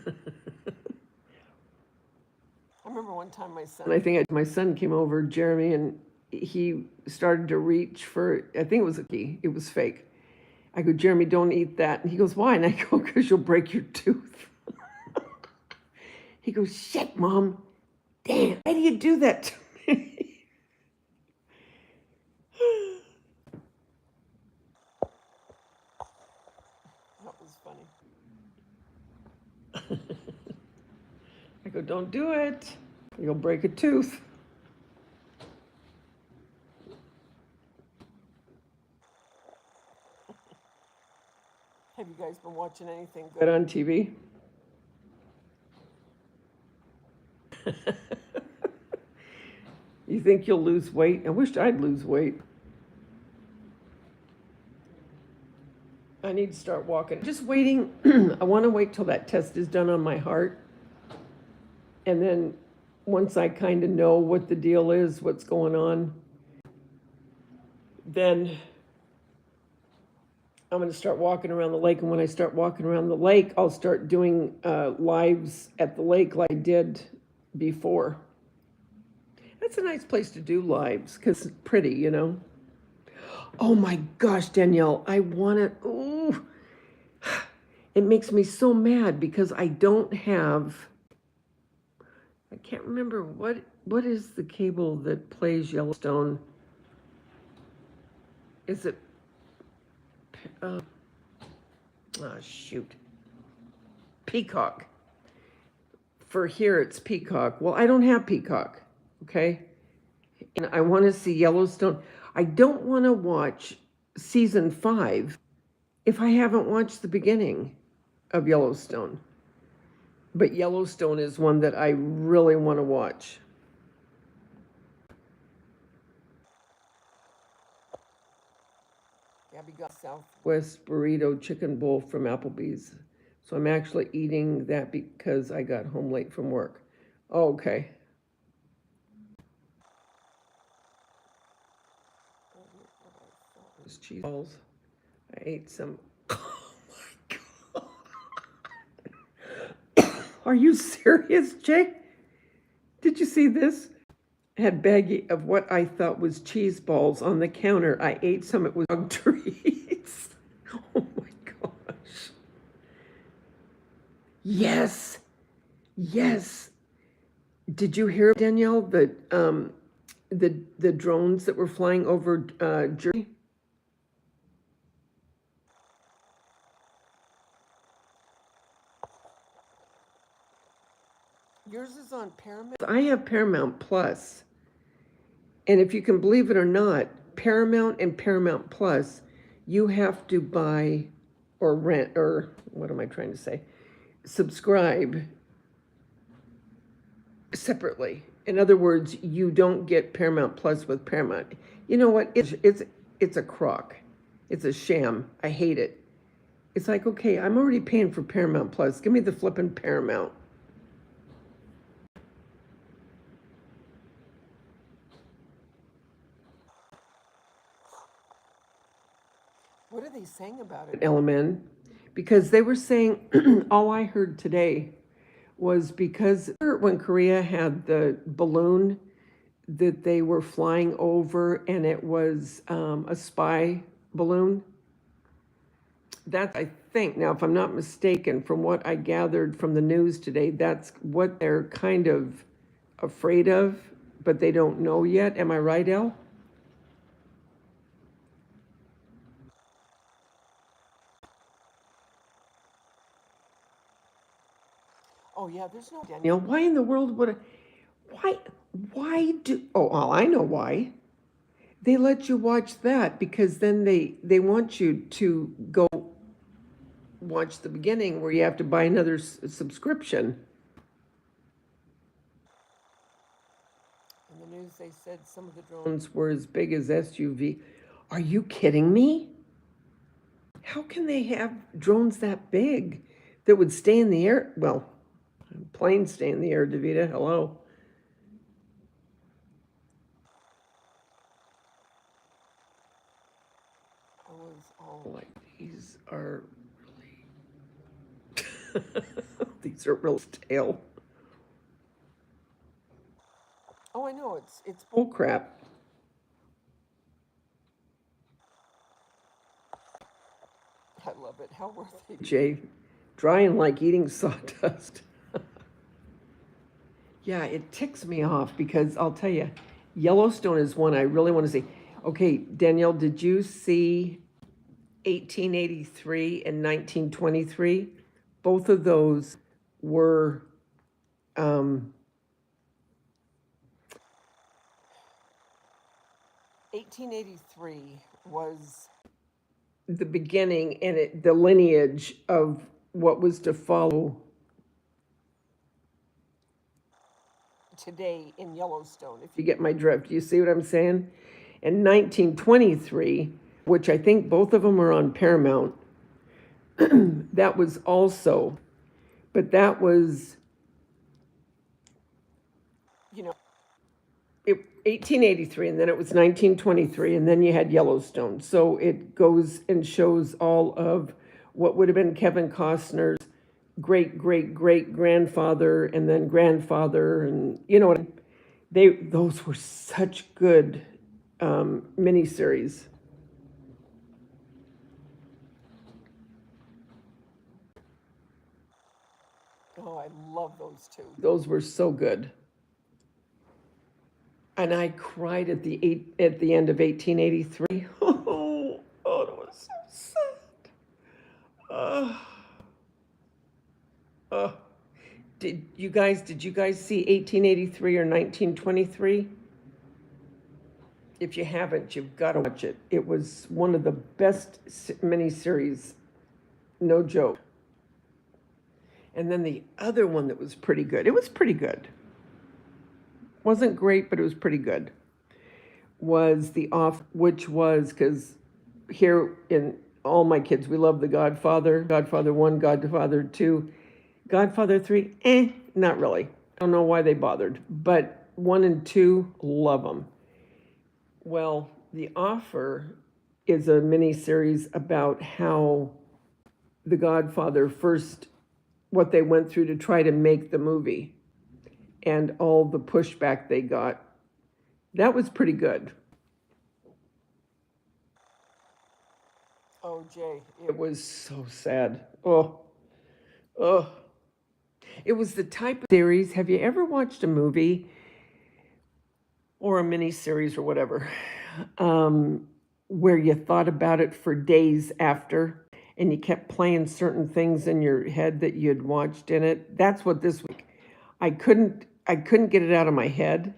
remember one time my son came over, Jeremy, and he started to reach for, I think it was a key. It was fake. I go, Jeremy, don't eat that. And he goes, why? And I go, because you'll break your tooth. He goes, shit, Mom. Damn, why do you do that to me? That was funny. I go, don't do it. You'll break a tooth. Have you guys been watching anything good on TV? You think you'll lose weight? I wish I'd lose weight. I need to start walking. Just waiting. I want to wait till that test is done on my heart. And then once I kind of know what the deal is, what's going on, then I'm going to start walking around the lake. And when I start walking around the lake, I'll start doing lives at the lake like I did before. That's a nice place to do lives because it's pretty, you know. Oh my gosh, Danielle, I want to. Oh, it makes me so mad because I don't have. I can't remember what is the cable that plays Yellowstone. Is it? Oh shoot. Peacock. For here, it's Peacock. Well, I don't have Peacock. Okay, and I want to see Yellowstone. I don't want to watch season 5 if I haven't watched the beginning of Yellowstone. But Yellowstone is one that I really want to watch. Gabby got Southwest burrito chicken bowl from Applebee's. So I'm actually eating that because I got home late from work. Oh, okay. Cheese balls. I ate some. Oh my God. Are you serious, Jay? Did you see this? I had baggie of what I thought was cheese balls on the counter. I ate some. It was dog treats. Oh my gosh. Yes. Yes. Did you hear, Danielle, that the drones that were flying over Jersey? Yours is on Paramount? I have Paramount Plus. And if you can believe it or not, Paramount and Paramount Plus, you have to buy or rent, or what am I trying to say? Subscribe separately. In other words, you don't get Paramount Plus with Paramount. You know what? It's a crock. It's a sham. I hate it. It's like, okay, I'm already paying for Paramount Plus. Give me the flippin' Paramount. saying about it, LMN, because they were saying, all I heard today was because when Korea had the balloon that they were flying over and it was a spy balloon. That, I think, now if I'm not mistaken, from what I gathered from the news today, that's what they're kind of afraid of, but they don't know yet. Am I right, Elle? Oh yeah, there's no Danielle. Why in the world would why do, oh, well, I know why. They let you watch that because then they want you to go watch the beginning where you have to buy another subscription. In the news, they said some of the drones were as big as SUV. Are you kidding me? How can they have drones that big that would stay in the air? Well, planes stay in the air, Daveda. Hello. I was all like, these are really, these are real stale. Oh, I know, it's bull crap. I love it. How worth it, Jay? Drying like eating sawdust. Yeah, it ticks me off because I'll tell you, Yellowstone is one I really want to see. Okay, Danielle, did you see 1883 and 1923? Both of those were 1883 was the beginning and the lineage of what was to follow today in Yellowstone, if you get my drift. You see what I'm saying? And 1923, which I think both of them are on Paramount, that was also, but that was, you know, 1883, and then it was 1923, and then you had Yellowstone. So it goes and shows all of what would have been Kevin Costner's great great great grandfather and then grandfather, and you know, those were such good miniseries. Oh, I love those two. Those were so good. And I cried at the end of 1883. Oh, it was so sad. Did you guys see 1883 or 1923? If you haven't, you've got to watch it. It was one of the best miniseries, no joke. And then the other one that was pretty good, it was pretty good. Wasn't great, but it was pretty good, was The Off, which was, because here in all my kids, we love The Godfather, Godfather 1, Godfather 2, Godfather 3, not really. I don't know why they bothered, but 1 and 2, love them. Well, The Offer is a mini series about how The Godfather first, what they went through to try to make the movie and all the pushback they got. That was pretty good. Oh, Jay, it was so sad. Oh. It was the type of series. Have you ever watched a movie or a mini series or whatever, where you thought about it for days after and you kept playing certain things in your head that you had watched in it? That's what this week. I couldn't get it out of my head,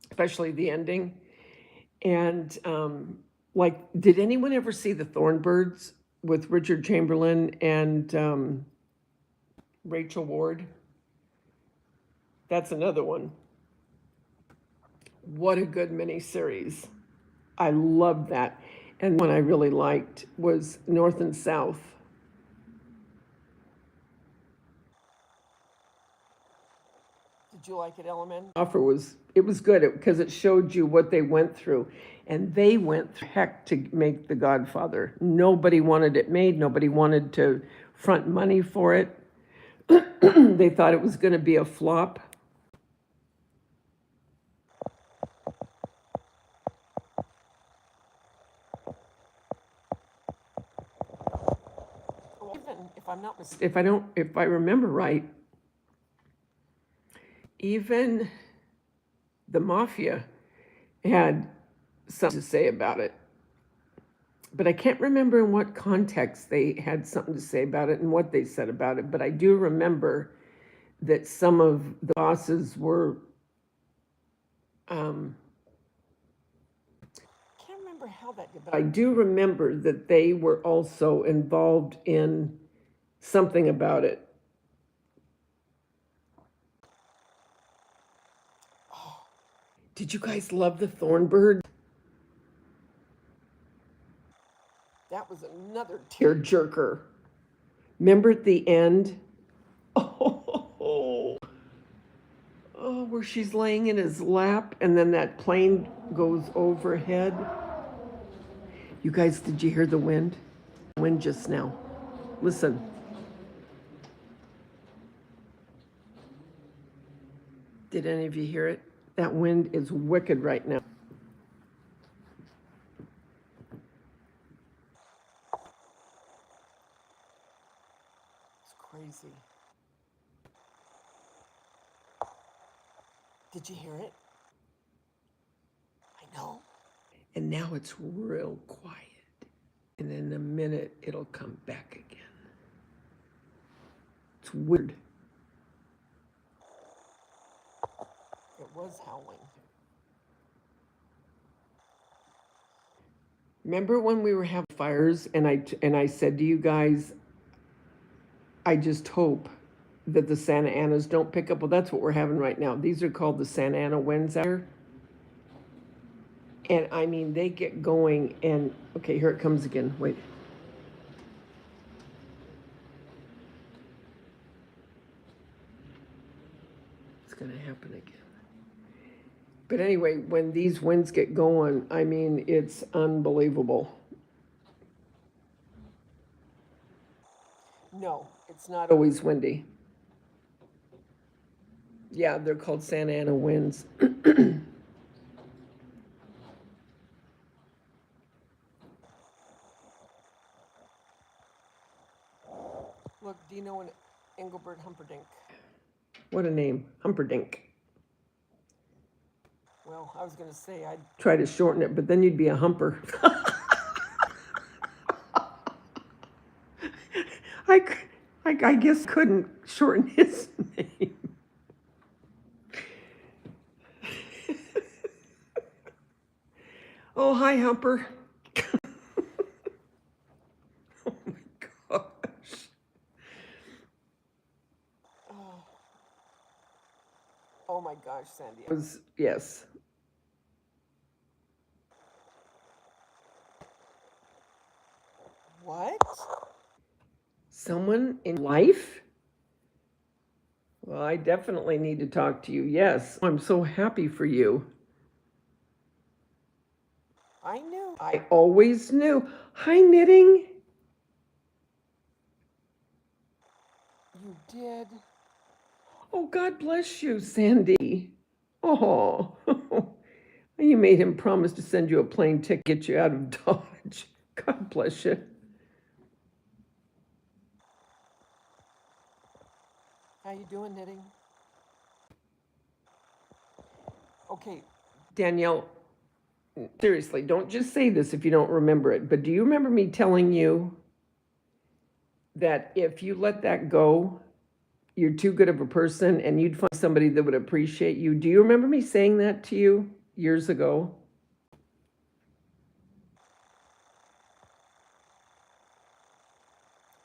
especially the ending. And like, did anyone ever see The Thornbirds with Richard Chamberlain and Rachel Ward? That's another one. What a good miniseries. I loved that. And one I really liked was North and South. Did Did you like it, Offer it was good because it showed you what they went through, and they went through heck to make The Godfather. Nobody wanted it made. Nobody wanted to front money for it. They thought it was going to be a flop. Even if I'm not mistaken, if I remember right, even the mafia had something to say about it. But I can't remember in what context they had something to say about it and what they said about it. But I do remember that some of the bosses were, can't remember how that did, but I do remember that they were also involved in something about it. Oh, did you guys love the Thornbird? That was another tear jerker. Remember at the end? Oh, where she's laying in his lap and then that plane goes overhead. You guys, did you hear the wind? Wind just now. Listen. Did any of you hear it? That wind is wicked right now. It's crazy. Did you hear it? I know. And now it's real quiet. And in a minute, it'll come back again. It's weird. It was howling. Remember when we were having fires and I said to you guys, I just hope that the Santa Anas don't pick up. Well, that's what we're having right now. These are called the Santa Ana winds out here. And I mean, they get going and, okay, here it comes again. Wait. It's going to happen again. But anyway, when these winds get going, I mean, it's unbelievable. No, it's not always windy. Yeah, they're called Santa Ana winds. Look, Dino and Engelbert Humperdinck. What a name, Humperdinck. Well, I was going to say I'd try to shorten it, but then you'd be a humper. I guess couldn't shorten his name. Oh, hi, Humper. Oh, my gosh. Oh, my gosh, Sandy. Yes. What? Someone in life? Well, I definitely need to talk to you. Yes, I'm so happy for you. I knew. I always knew. Hi, Knitting. You did? Oh, God bless you, Sandy. Oh, you made him promise to send you a plane ticket, get you out of Dodge. God bless you. How you doing, Knitting? Okay, Danielle, seriously, don't just say this if you don't remember it, but do you remember me telling you that if you let that go, you're too good of a person and you'd find somebody that would appreciate you? Do you remember me saying that to you years ago?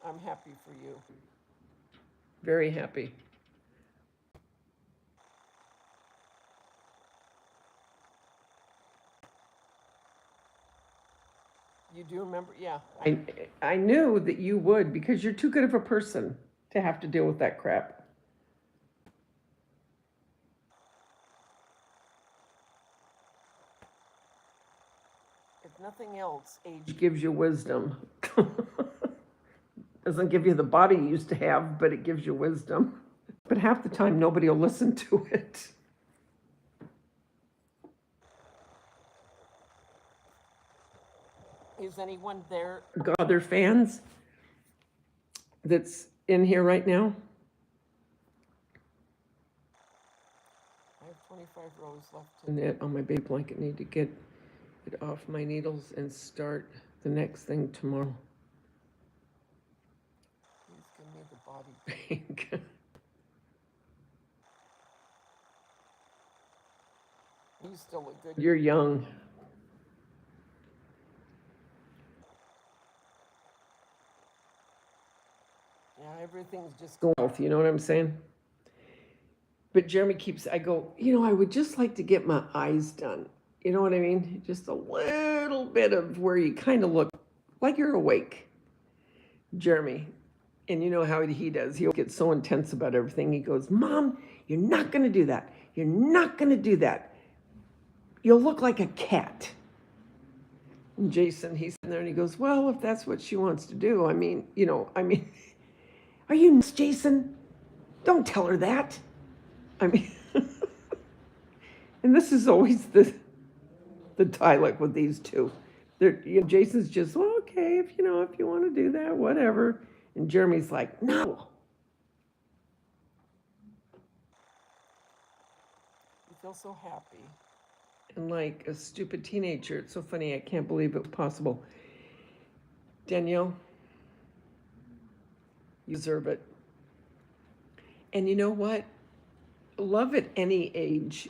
I'm happy for you. Very happy. You do remember? Yeah. I knew that you would because you're too good of a person to have to deal with that crap. nothing else, age gives you wisdom. Doesn't give you the body you used to have, but it gives you wisdom. But half the time, nobody will listen to it. Is anyone there? Other fans that's in here right now? I have 25 rows left in it on my baby blanket. Need to get it off my needles and start the next thing tomorrow. Please give me the body bank. You still look good. You're young. Yeah, everything's just going health, you know what I'm saying? But Jeremy keeps, I go, I would just like to get my eyes done. You know what I mean? Just a little bit of where you kind of look like you're awake. Jeremy. And you know how he does. He'll get so intense about everything. He goes, Mom, you're not going to do that. You're not going to do that. You'll look like a cat. And Jason, he's sitting there and he goes, well, if that's what she wants to do, I mean, are you nuts, Jason? Don't tell her that. I mean, and this is always the dialogue with these two. Jason's just, well, okay, if you want to do that, whatever. And Jeremy's like, no. You feel so happy. And like a stupid teenager. It's so funny. I can't believe it was possible. Danielle, you deserve it. And you know what? Love at any age,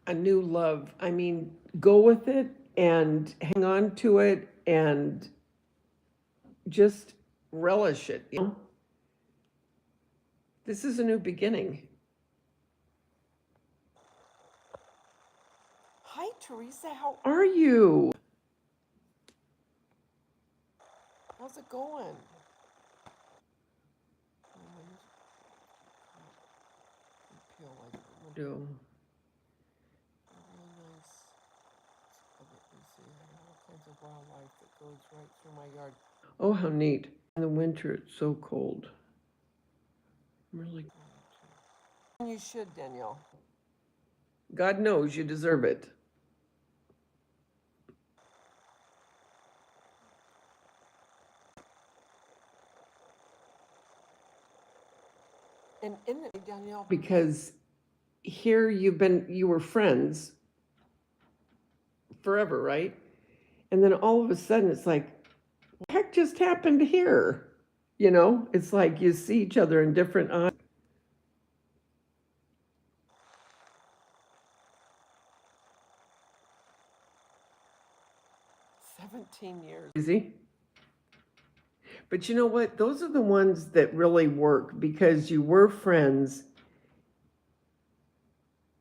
a new love. I mean, go with it and hang on to it and just relish it. This is a new beginning. Hi, Teresa. How are you? How's it going? Feel like it do. Really nice. Let me see. I have all kinds of wildlife that goes right through my yard. Oh, how neat. In the winter, it's so cold. Really. You should, Danielle. God knows you deserve it. And in it, Danielle, because here you were friends forever, right? And then all of a sudden it's like, what the heck just happened here? It's like you see each other in different eyes. $17 Easy. But you know what? Those are the ones that really work because you were friends.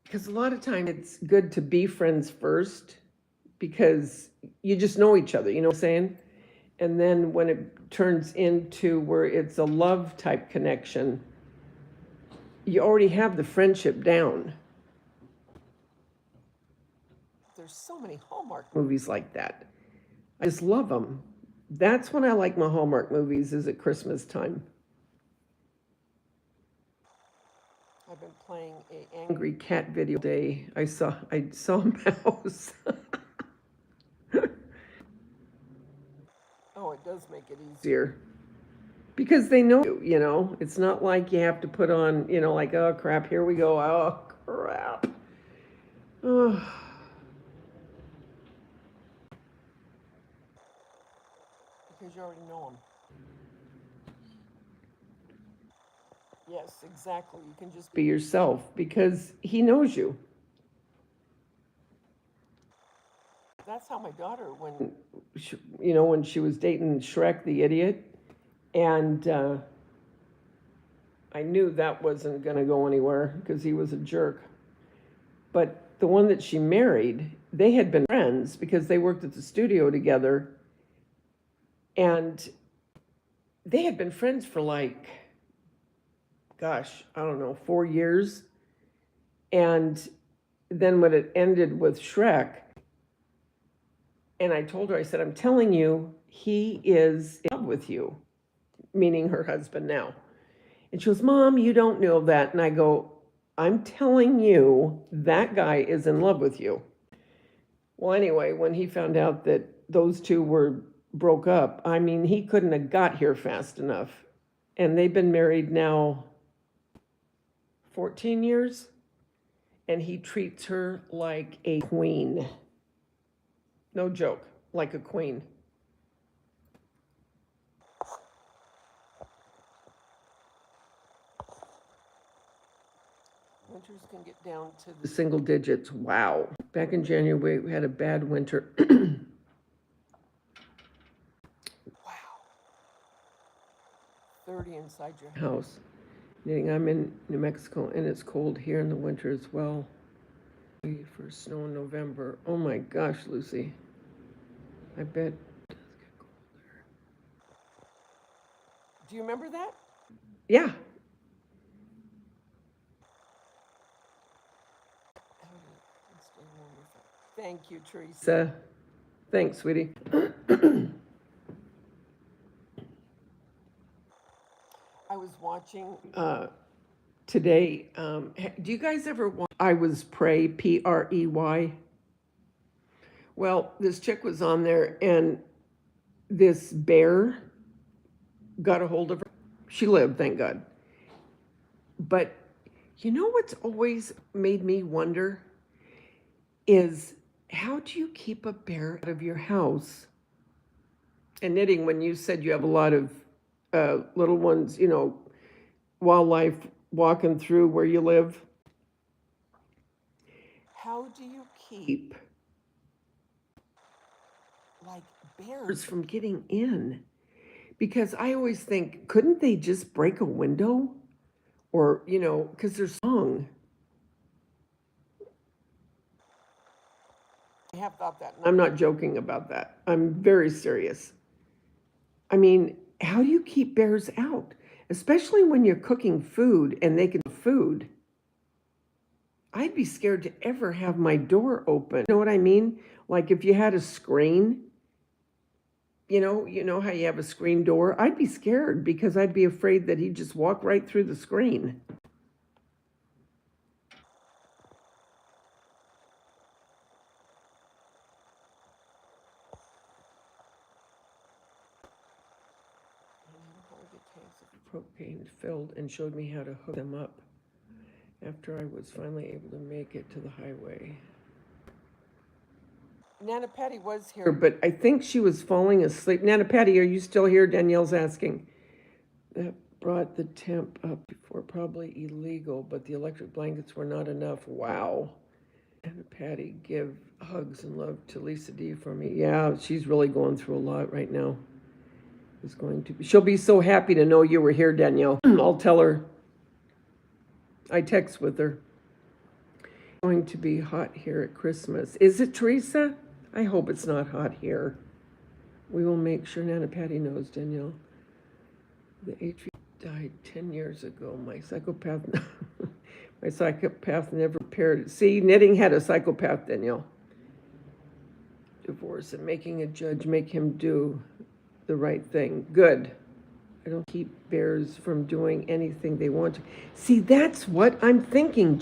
Because a lot of times it's good to be friends first because you just know each other, you know what I'm saying? And then when it turns into where it's a love type connection, you already have the friendship down. There's so many Hallmark movies like that. I just love them. That's when I like my Hallmark movies, is at Christmas time. I've been playing an angry cat video day. I saw a mouse. Oh, it does make it easier. Because they know you, It's not like you have to put on, like, oh, crap, here we go. Oh, crap. Oh. Because you already know them. Yes, exactly. You can just be yourself because he knows you. That's how my daughter, when she was dating Shrek the idiot, and I knew that wasn't going to go anywhere because he was a jerk. But the one that she married, they had been friends because they worked at the studio together, and they had been friends for like, gosh, I don't know, 4 years. And then when it ended with Shrek, And I told her, I said, I'm telling you, he is in love with you, meaning her husband now. And she goes, Mom, you don't know that. And I go, I'm telling you, that guy is in love with you. Well, anyway, when he found out that those two were broke up, I mean, he couldn't have got here fast enough. And they've been married now 14 years, and he treats her like a queen. No joke, like a queen. Winters can get down to the single digits. Wow. Back in January, we had a bad winter. Wow. 30 inside your house. Knitting, I'm in New Mexico, and it's cold here in the winter as well. For snow in November. Oh my gosh, Lucy. I bet it does get colder. Do you remember that? Yeah. Thank you, Teresa. Thanks, sweetie. I was watching today. Do you guys ever watch I Was Prey, Prey? Well, this chick was on there, and this bear got a hold of her. She lived, thank God. But you know what's always made me wonder is how do you keep a bear out of your house? And knitting, when you said you have a lot of little ones, you know, wildlife walking through where you live, how do you keep like bears from getting in? Because I always think, couldn't they just break a window? Or, you know, because they're strong. I have thought that. I'm not joking about that. I'm very serious. I mean, how do you keep bears out? Especially when you're cooking food and they can food. I'd be scared to ever have my door open. You know what I mean? Like if you had a screen, you know how you have a screen door? I'd be scared because I'd be afraid that he'd just walk right through the screen. Propane filled and showed me how to hook them up after I was finally able to make it to the highway. Nana Patty was here, but I think she was falling asleep. Nana Patty, are you still here? Danielle's asking. That brought the temp up before, probably illegal, but the electric blankets were not enough. Wow. Nana Patty, give hugs and love to Lisa D for me. Yeah, she's really going through a lot right now. Is going to be. She'll be so happy to know you were here, Danielle. I'll tell her. I text with her. Going to be hot here at Christmas. Is it, Teresa? I hope it's not hot here. We will make sure Nana Patty knows, Danielle. The HV died 10 years ago. My psychopath never repaired it. See, knitting had a psychopath, Danielle. Divorce and making a judge make him do the right thing. Good. I don't keep bears from doing anything they want to. See, that's what I'm thinking.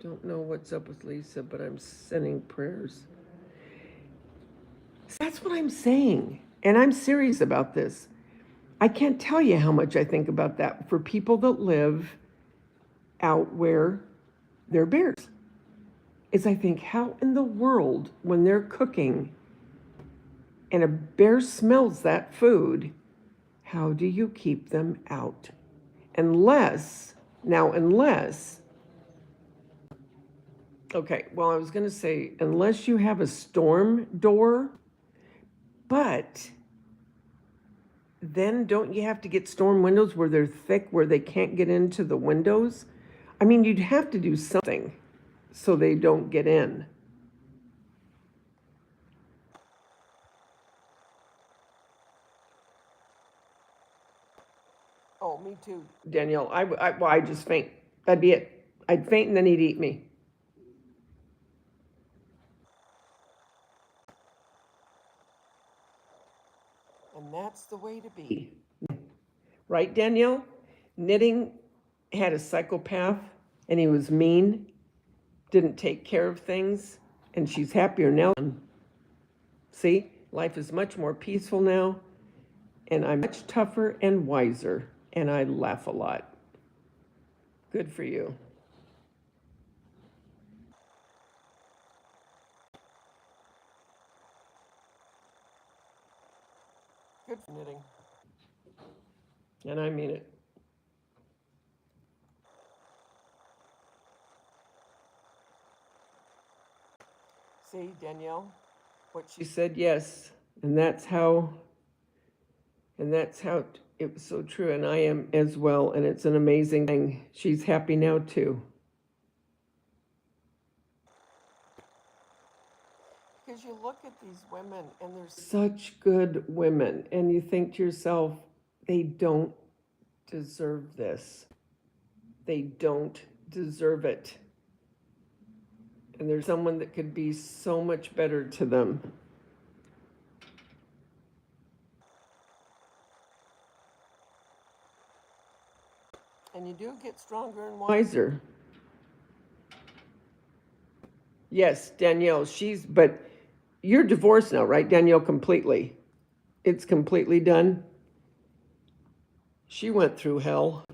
Don't know what's up with Lisa, but I'm sending prayers. That's what I'm saying. And I'm serious about this. I can't tell you how much I think about that for people that live out where there are bears. Is I think, how in the world, when they're cooking and a bear smells that food, how do you keep them out? Unless, okay, well, I was going to say, unless you have a storm door, but then don't you have to get storm windows where they're thick, where they can't get into the windows? I mean, you'd have to do something so they don't get in. Oh, me too, Danielle. I just faint. That'd be it. I'd faint and then he'd eat me. And that's the way to be. Right, Danielle? Knitting had a psychopath and he was mean, didn't take care of things, and she's happier now. See, life is much more peaceful now, and I'm much tougher and wiser, and I laugh a lot. Good for you. Good for knitting. And I mean it. See, Danielle, what she said, yes. And that's how it was so true. And I am as well. And it's an amazing thing. She's happy now too. Because you look at these women and they're such good women. And you think to yourself, they don't deserve this. They don't deserve it. And there's someone that could be so much better to them. And you do get stronger and wiser. Yes, Danielle, but you're divorced now, right, Danielle, completely? It's completely done? She went through hell.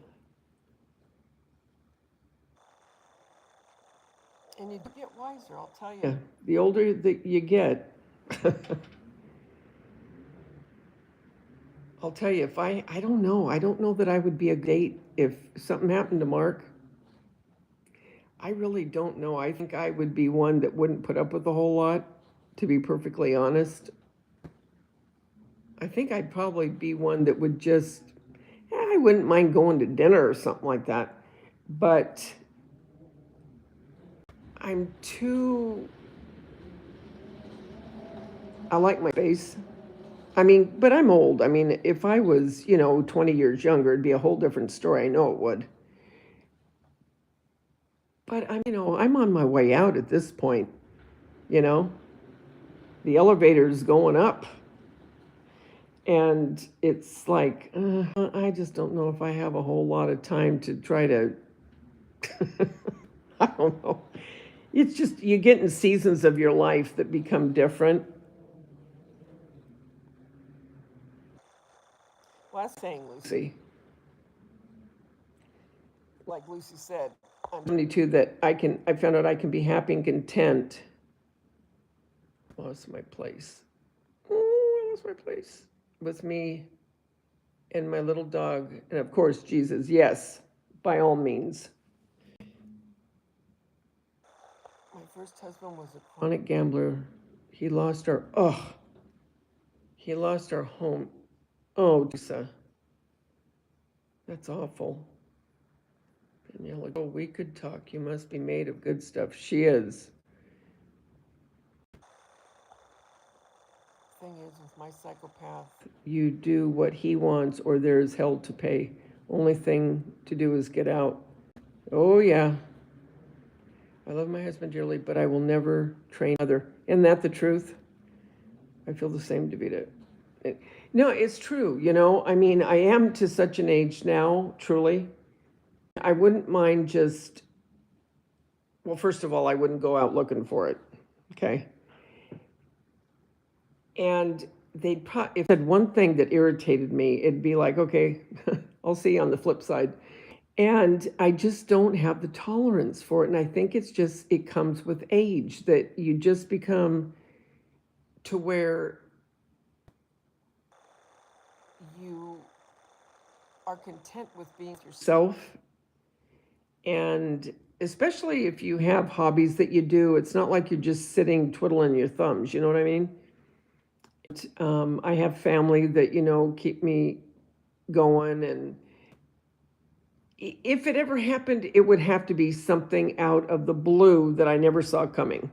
And you do get wiser, I'll tell you. Yeah, the older that you get, I'll tell you, if I don't know that I would be a date if something happened to Mark. I really don't know. I think I would be one that wouldn't put up with a whole lot, to be perfectly honest. I think I'd probably be one that would just, I wouldn't mind going to dinner or something like that. But I like my face. But I'm old. If I was, 20 years younger, it'd be a whole different story. I know it would. But I'm on my way out at this point, you know? The elevator's going up. And it's like, I just don't know if I have a whole lot of time to try to, I don't know. It's just, you get in seasons of your life that become different. Last thing, Lucy. Like Lucy said, I'm 72 that I found out I can be happy and content. Lost my place. Oh, I lost my place. With me and my little dog. And of course, Jesus, yes, by all means. My first husband was a chronic gambler. He lost our home. Oh, Lisa. That's awful. And you're like, oh, we could talk. You must be made of good stuff. She is. Thing is, with my psychopath, you do what he wants or there's hell to pay. Only thing to do is get out. Oh, yeah. I love my husband dearly, but I will never train other. Isn't that the truth? I feel the same, Daveda. No, it's true. I am to such an age now, truly. I wouldn't mind just, well, first of all, I wouldn't go out looking for it. Okay. And if I had one thing that irritated me, it'd be like, okay, I'll see you on the flip side. And I just don't have the tolerance for it. And I think it comes with age, that you just become to where you are content with being yourself. And especially if you have hobbies that you do, it's not like you're just sitting twiddling your thumbs, you know what I mean? I have family that, keep me going. And if it ever happened, it would have to be something out of the blue that I never saw coming.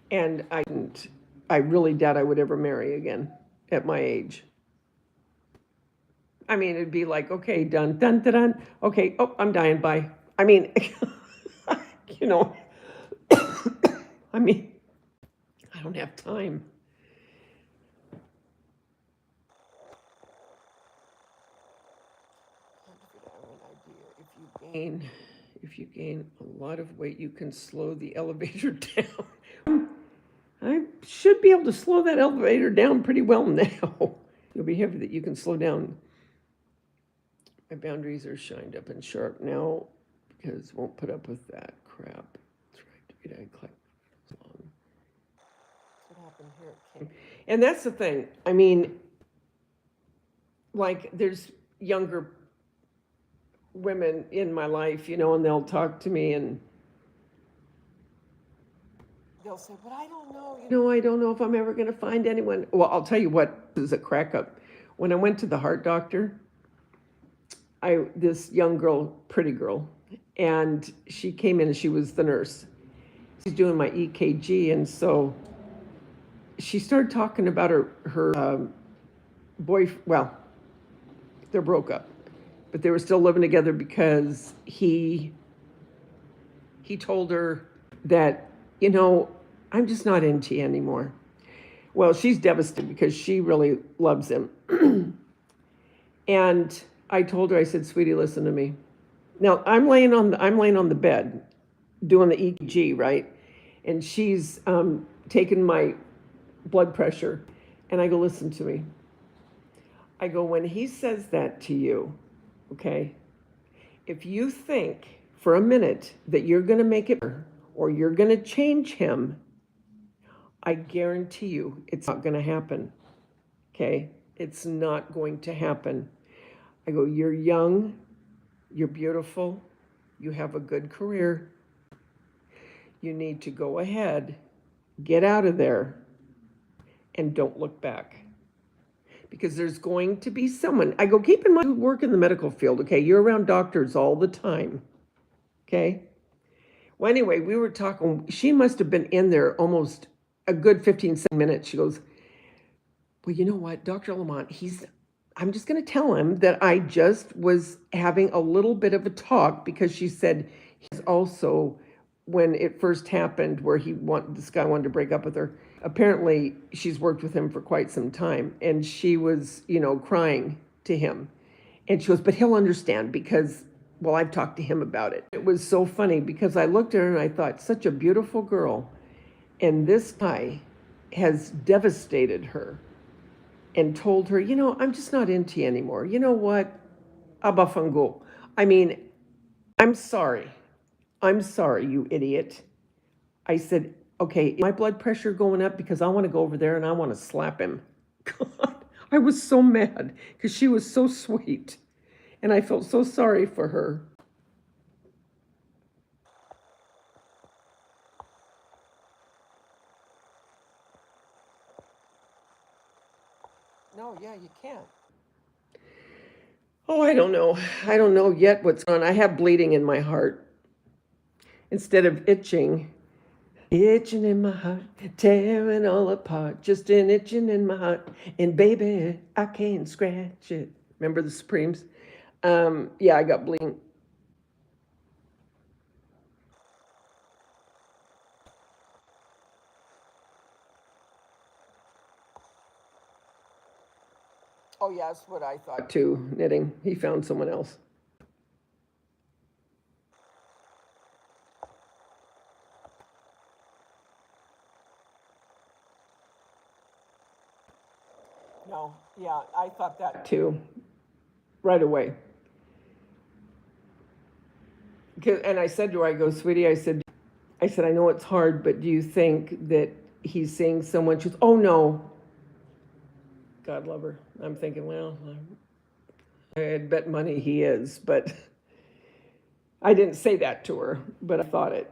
And I really doubt I would ever marry again at my age. It'd be like, okay, done, dun, dun, dun. Okay, oh, I'm dying, bye. you know, I don't have time. if you gain a lot of weight, you can slow the elevator down. I should be able to slow that elevator down pretty well now. You'll be happy that you can slow down. My boundaries are shined up and sharp now because won't put up with that crap. That's right, Daveda, I collect long. What happened here? And that's the thing. I mean, like, there's younger women in my life, you know, and they'll talk to me and they'll say, but I don't know, you know, I don't know if I'm ever going to find anyone. Well, I'll tell you what is a crack up. When I went to the heart doctor, this young girl, pretty girl, and she came in and she was the nurse. She's doing my EKG, and so she started talking about her boyfriend. Well, they broke up, but they were still living together because he told her that, you know, I'm just not into you anymore. Well, she's devastated because she really loves him. And I told her, I said, sweetie, listen to me. Now I'm laying on the bed doing the EKG, right? And she's taking my blood pressure. And I go, listen to me. I go, when he says that to you, okay, if you think for a minute that you're going to make it better or you're going to change him, I guarantee you it's not going to happen. Okay? It's not going to happen. I go, you're young, you're beautiful, you have a good career. You need to go ahead, get out of there, and don't look back. Because there's going to be someone. I go, keep in mind, you work in the medical field, okay? You're around doctors all the time, okay? Well, anyway, we were talking. She must have been in there almost a good 15 minutes. She goes, well, you know what, Dr. Lamont, I'm just going to tell him that I just was having a little bit of a talk because she said he's also, when it first happened where this guy wanted to break up with her, apparently she's worked with him for quite some time, and she was, you know, crying to him. And she goes, but he'll understand because, well, I've talked to him about it. It was so funny because I looked at her and I thought, such a beautiful girl. And this guy has devastated her and told her, you know, I'm just not into you anymore. You know what? Abafango. I mean, I'm sorry. I'm sorry, you idiot. I said, okay, my blood pressure going up because I want to go over there and I want to slap him. God, I was so mad because she was so sweet. And I felt so sorry for her. No, yeah, you can't. Oh, I don't know. I don't know yet what's on. I have bleeding in my heart. Instead of itching in my heart, tearing all apart, just an itching in my heart. And baby, I can't scratch it. Remember the Supremes? Yeah, I got bleeding. Oh, yeah, that's what I thought too, knitting. He found someone else. No, yeah, I thought that too, right away. And I said to her, I go, sweetie, I said, I know it's hard, but do you think that he's seeing someone? She goes, oh, no. God love her. I'm thinking, well, I'd bet money he is, but I didn't say that to her, but I thought it.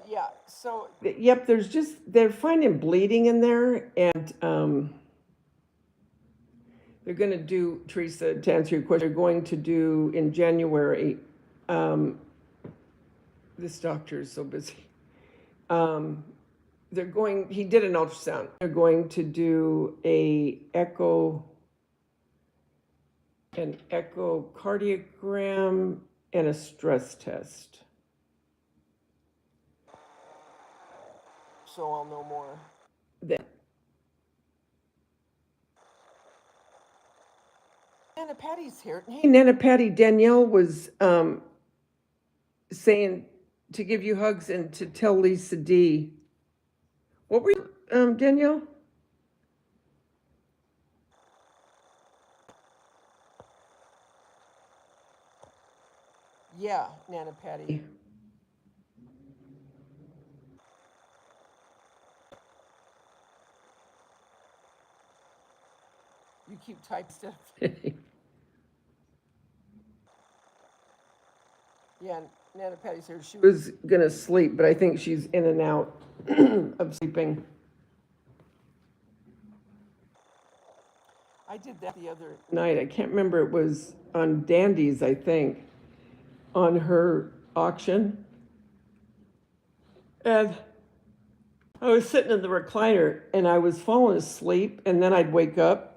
Yeah, so, yep, they're finding bleeding in there, and they're going to do, Teresa, to answer your question, they're going to do in January, this doctor is so busy. He did an ultrasound. They're going to do a echo, an echocardiogram, and a stress test. So I'll know more then. Nana Patty's here. Hey, Nana Patty, Danielle was saying to give you hugs and to tell Lisa D. What were you, Danielle? Yeah, Nana Patty. You keep type stuff. Yeah, Nana Patty's here. She was gonna sleep, but I think she's in and out of sleeping. I did that the other night. I can't remember. It was on Dandy's, I think, on her auction. And I was sitting in the recliner and I was falling asleep, and then I'd wake up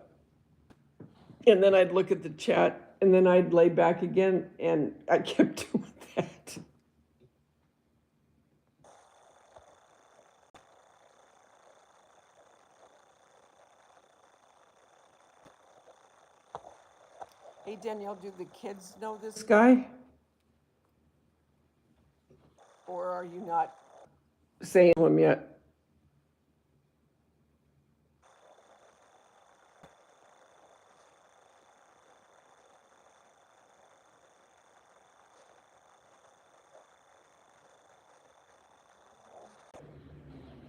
and then I'd look at the chat and then I'd lay back again, and I kept doing that. Hey, Danielle, do the kids know this guy? Or are you not saying to him yet?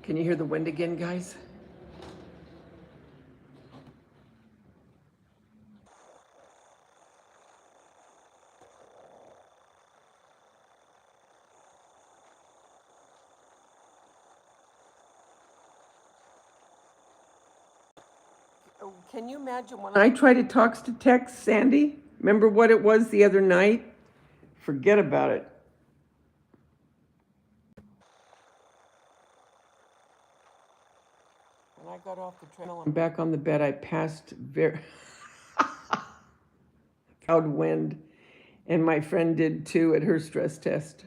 Can you hear the wind again, guys? Can you imagine when I try to talk to text, Sandy? Remember what it was the other night? Forget about it. When I got off the trail and back on the bed, I passed very loud wind, and my friend did too at her stress test.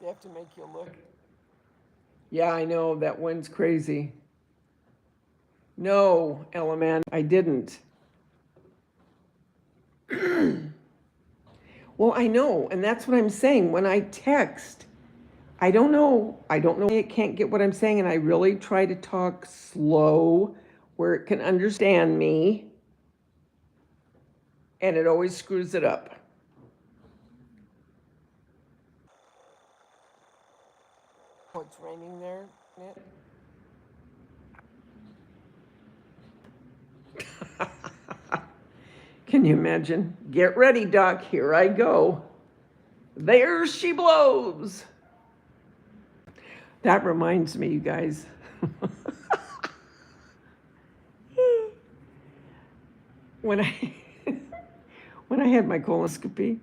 They have to make you look. Yeah, I know, that wind's crazy. No, Element, I didn't. Well, I know, and that's what I'm saying. When I text, I don't know. It can't get what I'm saying, and I really try to talk slow where it can understand me, and it always screws it up. Oh, it's raining there, Nick? Can you imagine? Get ready, Doc. Here I go. There she blows. That reminds me, you guys. when I when I had my colonoscopy,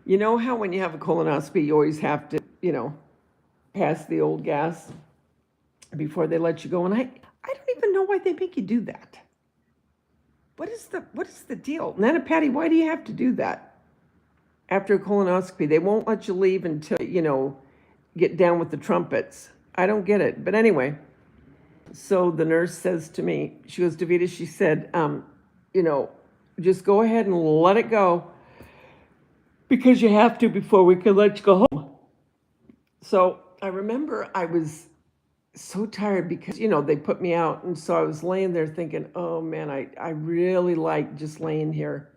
you know how when you have a colonoscopy, you always have to, pass the old gas before they let you go. And I don't even know why they make you do that. What is the deal? Nana Patty, why do you have to do that? After a colonoscopy, they won't let you leave until, get down with the trumpets. I don't get it. But anyway, so the nurse says to me, she goes, Daveda, she said, just go ahead and let it go because you have to before we can let you go home. So I remember I was so tired because, they put me out. And so I was laying there thinking, oh man, I really like just laying here.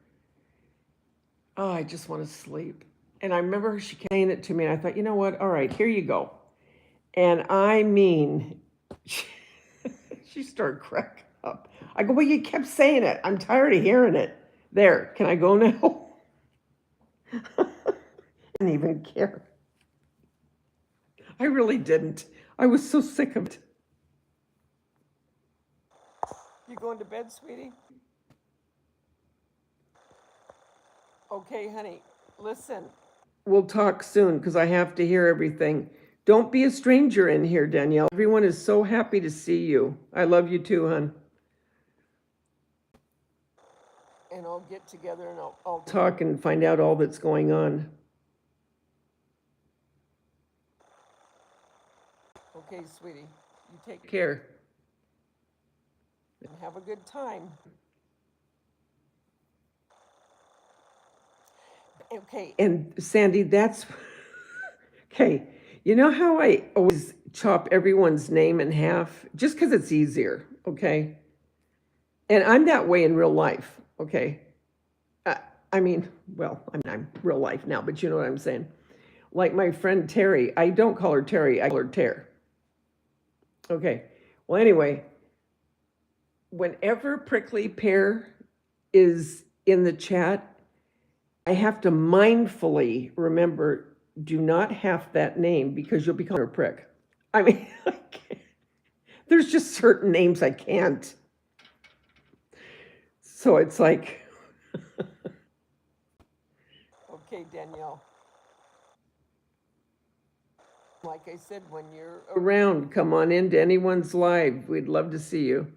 Oh, I just want to sleep. And I remember she kept saying it to me, and I thought, you know what? All right, here you go. And I mean, she started cracking up. I go, well, you kept saying it. I'm tired of hearing it. There, can I go now? I didn't even care. I really didn't. I was so sick of it. You going to bed, sweetie? Okay, honey, listen. We'll talk soon because I have to hear everything. Don't be a stranger in here, Danielle. Everyone is so happy to see you. I love you too, hon. And I'll get together and I'll talk and find out all that's going on. Okay, sweetie. You take care. And have a good time. Okay, and Sandy, that's okay. You know how I always chop everyone's name in half just because it's easier, okay? And I'm that way in real life, okay? Uh, I mean, well, I'm real life now, but you know what I'm saying. Like my friend Terry, I don't call her Terry, I call her Tear. Okay. Well, anyway, whenever Prickly Pear is in the chat, I have to mindfully remember, do not have that name because you'll become her prick. I mean, there's just certain names I can't. So it's like, okay, Danielle. Like I said, when you're around, come on into anyone's live. We'd love to see you.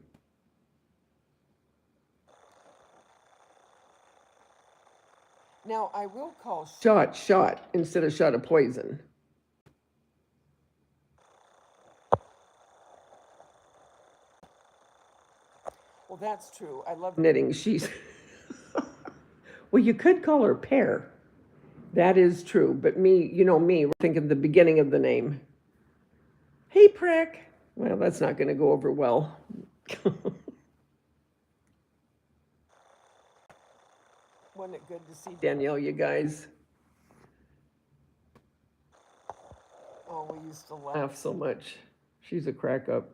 Now, I will call shot instead of shot of poison. Well, that's true. I love knitting. She's, well, you could call her Pear. That is true. But me, you know me, we're thinking the beginning of the name. Hey, prick. Well, that's not going to go over well. Wasn't it good to see Danielle, you guys? Oh, we used to laugh so much. She's a crack up.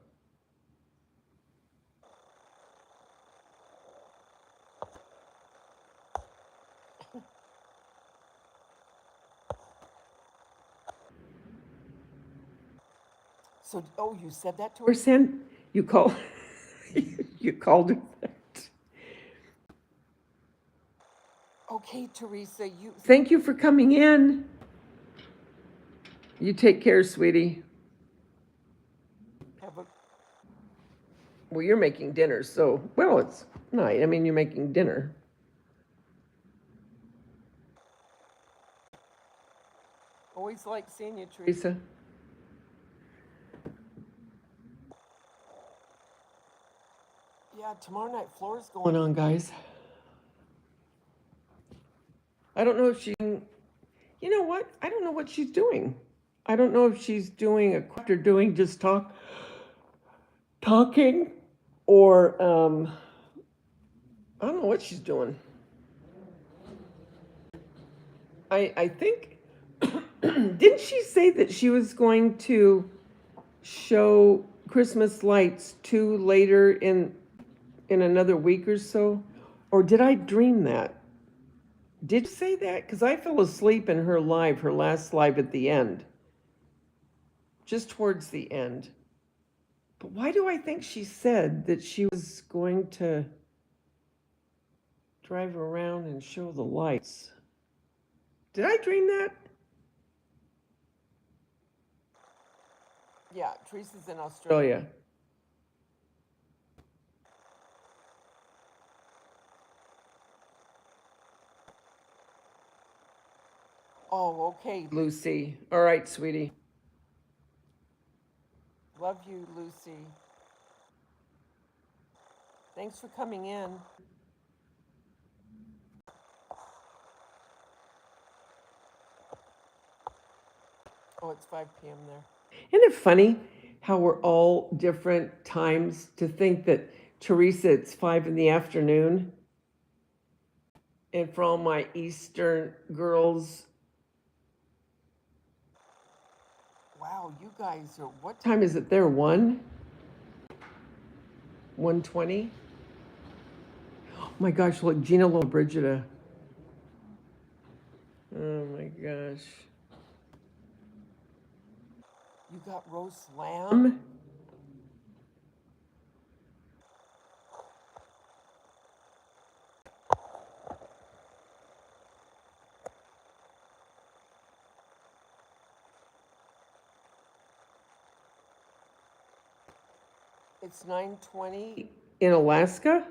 So, oh, you said that to her, San? You call, you called her that. Okay, Teresa, you. Thank you for coming in. You take care, sweetie. Have a. Well, you're making dinner, so well, it's night. I mean, you're making dinner. Always like seeing you, Teresa. Yeah, tomorrow night floor's going on, guys. I don't know if she, you know what? I don't know what she's doing. I don't know if she's doing a craft or doing just talking, or I don't know what she's doing. I think, didn't she say that she was going to show Christmas lights two later in another week or so? Or did I dream that? Did you say that? Because I fell asleep in her live, her last live at the end, just towards the end. But why do I think she said that she was going to drive around and show the lights? Did I dream that? Yeah, Teresa's in Australia. Oh, okay, Lucy. All right, sweetie. Love you, Lucy. Thanks for coming in. Oh, it's 5 p.m. there. Isn't it funny how we're all different times, to think that Teresa, it's 5 in the afternoon? And for all my Eastern girls, wow, you guys are, what time is it there? 1:20? Oh my gosh, look, Gina Brigida. Oh my gosh. You got roast lamb? It's 9:20 in Alaska?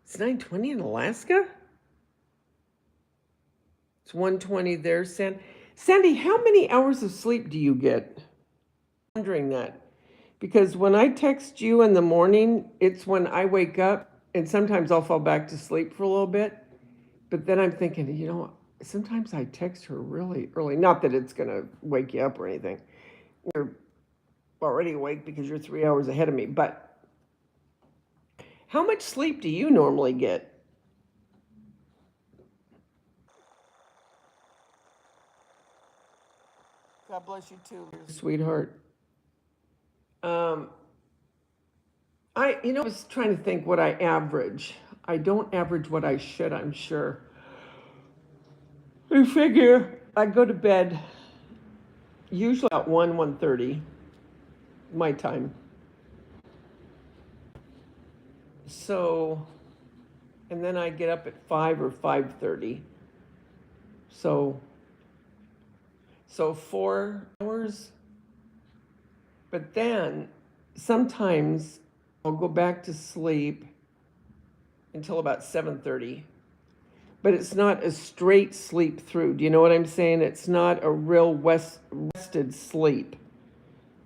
It's 9:20 in Alaska? It's 1:20 there, Sandy, how many hours of sleep do you get? I'm wondering that. Because when I text you in the morning, it's when I wake up, and sometimes I'll fall back to sleep for a little bit. But then I'm thinking, sometimes I text her really early. Not that it's going to wake you up or anything. You're already awake because you're 3 hours ahead of me. But how much sleep do you normally get? God bless you too, sweetheart. I was trying to think what I average. I don't average what I should, I'm sure. I figure I go to bed usually at 1:30 my time. So, and then I get up at 5 or 5:30. So 4 hours. But then sometimes I'll go back to sleep until about 7:30. But it's not a straight sleep through. Do you know what I'm saying? It's not a real rested sleep.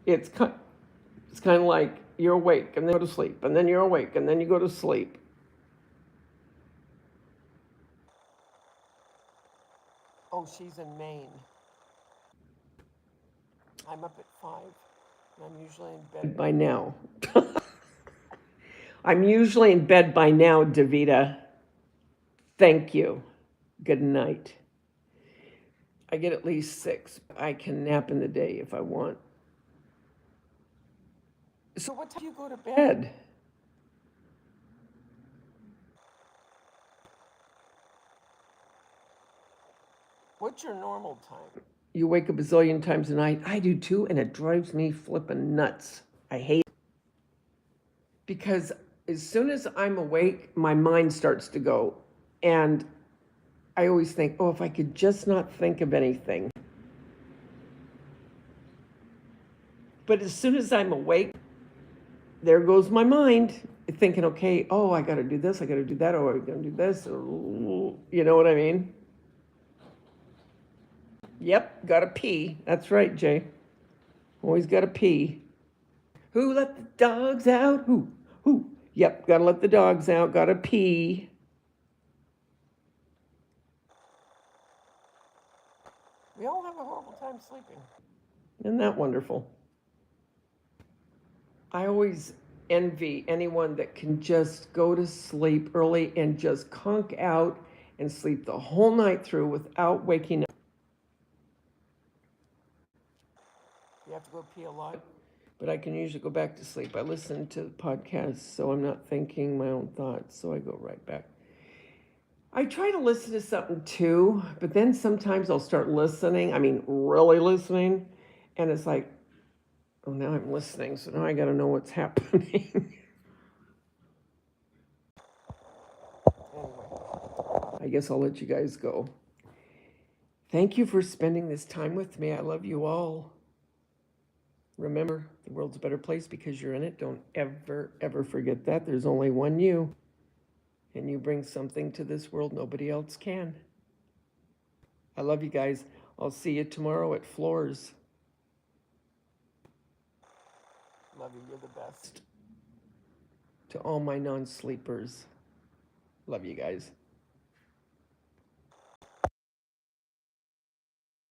It's kind of like you're awake and then go to sleep, and then you're awake and then you go to sleep. Oh, she's in Maine. I'm up at 5, and I'm usually in bed by now. I'm usually in bed by now, Daveda. Thank you. Good night. I get at least 6. I can nap in the day if I want. So what time do you go to bed? What's your normal time? You wake up a zillion times a night. I do too, and it drives me flippin' nuts. I hate it. Because as soon as I'm awake, my mind starts to go. And I always think, oh, if I could just not think of anything. But as soon as I'm awake, there goes my mind thinking, okay, oh, I got to do this, I got to do that, oh, I got to do this. You know what I mean? Yep, got to pee. That's right, Jay. Always got to pee. Who let the dogs out? Who? Who? Yep, got to let the dogs out, got to pee. We all have a horrible time sleeping. Isn't that wonderful? I always envy anyone that can just go to sleep early and just conk out and sleep the whole night through without waking up. You have to go pee a lot, but I can usually go back to sleep. I listen to podcasts, so I'm not thinking my own thoughts, so I go right back. I try to listen to something too, but then sometimes I'll start listening, really listening, and it's like, oh, now I'm listening, so now I got to know what's happening. Anyway, I guess I'll let you guys go. Thank you for spending this time with me. I love you all. Remember, the world's a better place because you're in it. Don't ever, ever forget that. There's only one you, and you bring something to this world nobody else can. I love you guys. I'll see you tomorrow at Floors. Love you. You're the best. To all my non-sleepers, love you guys.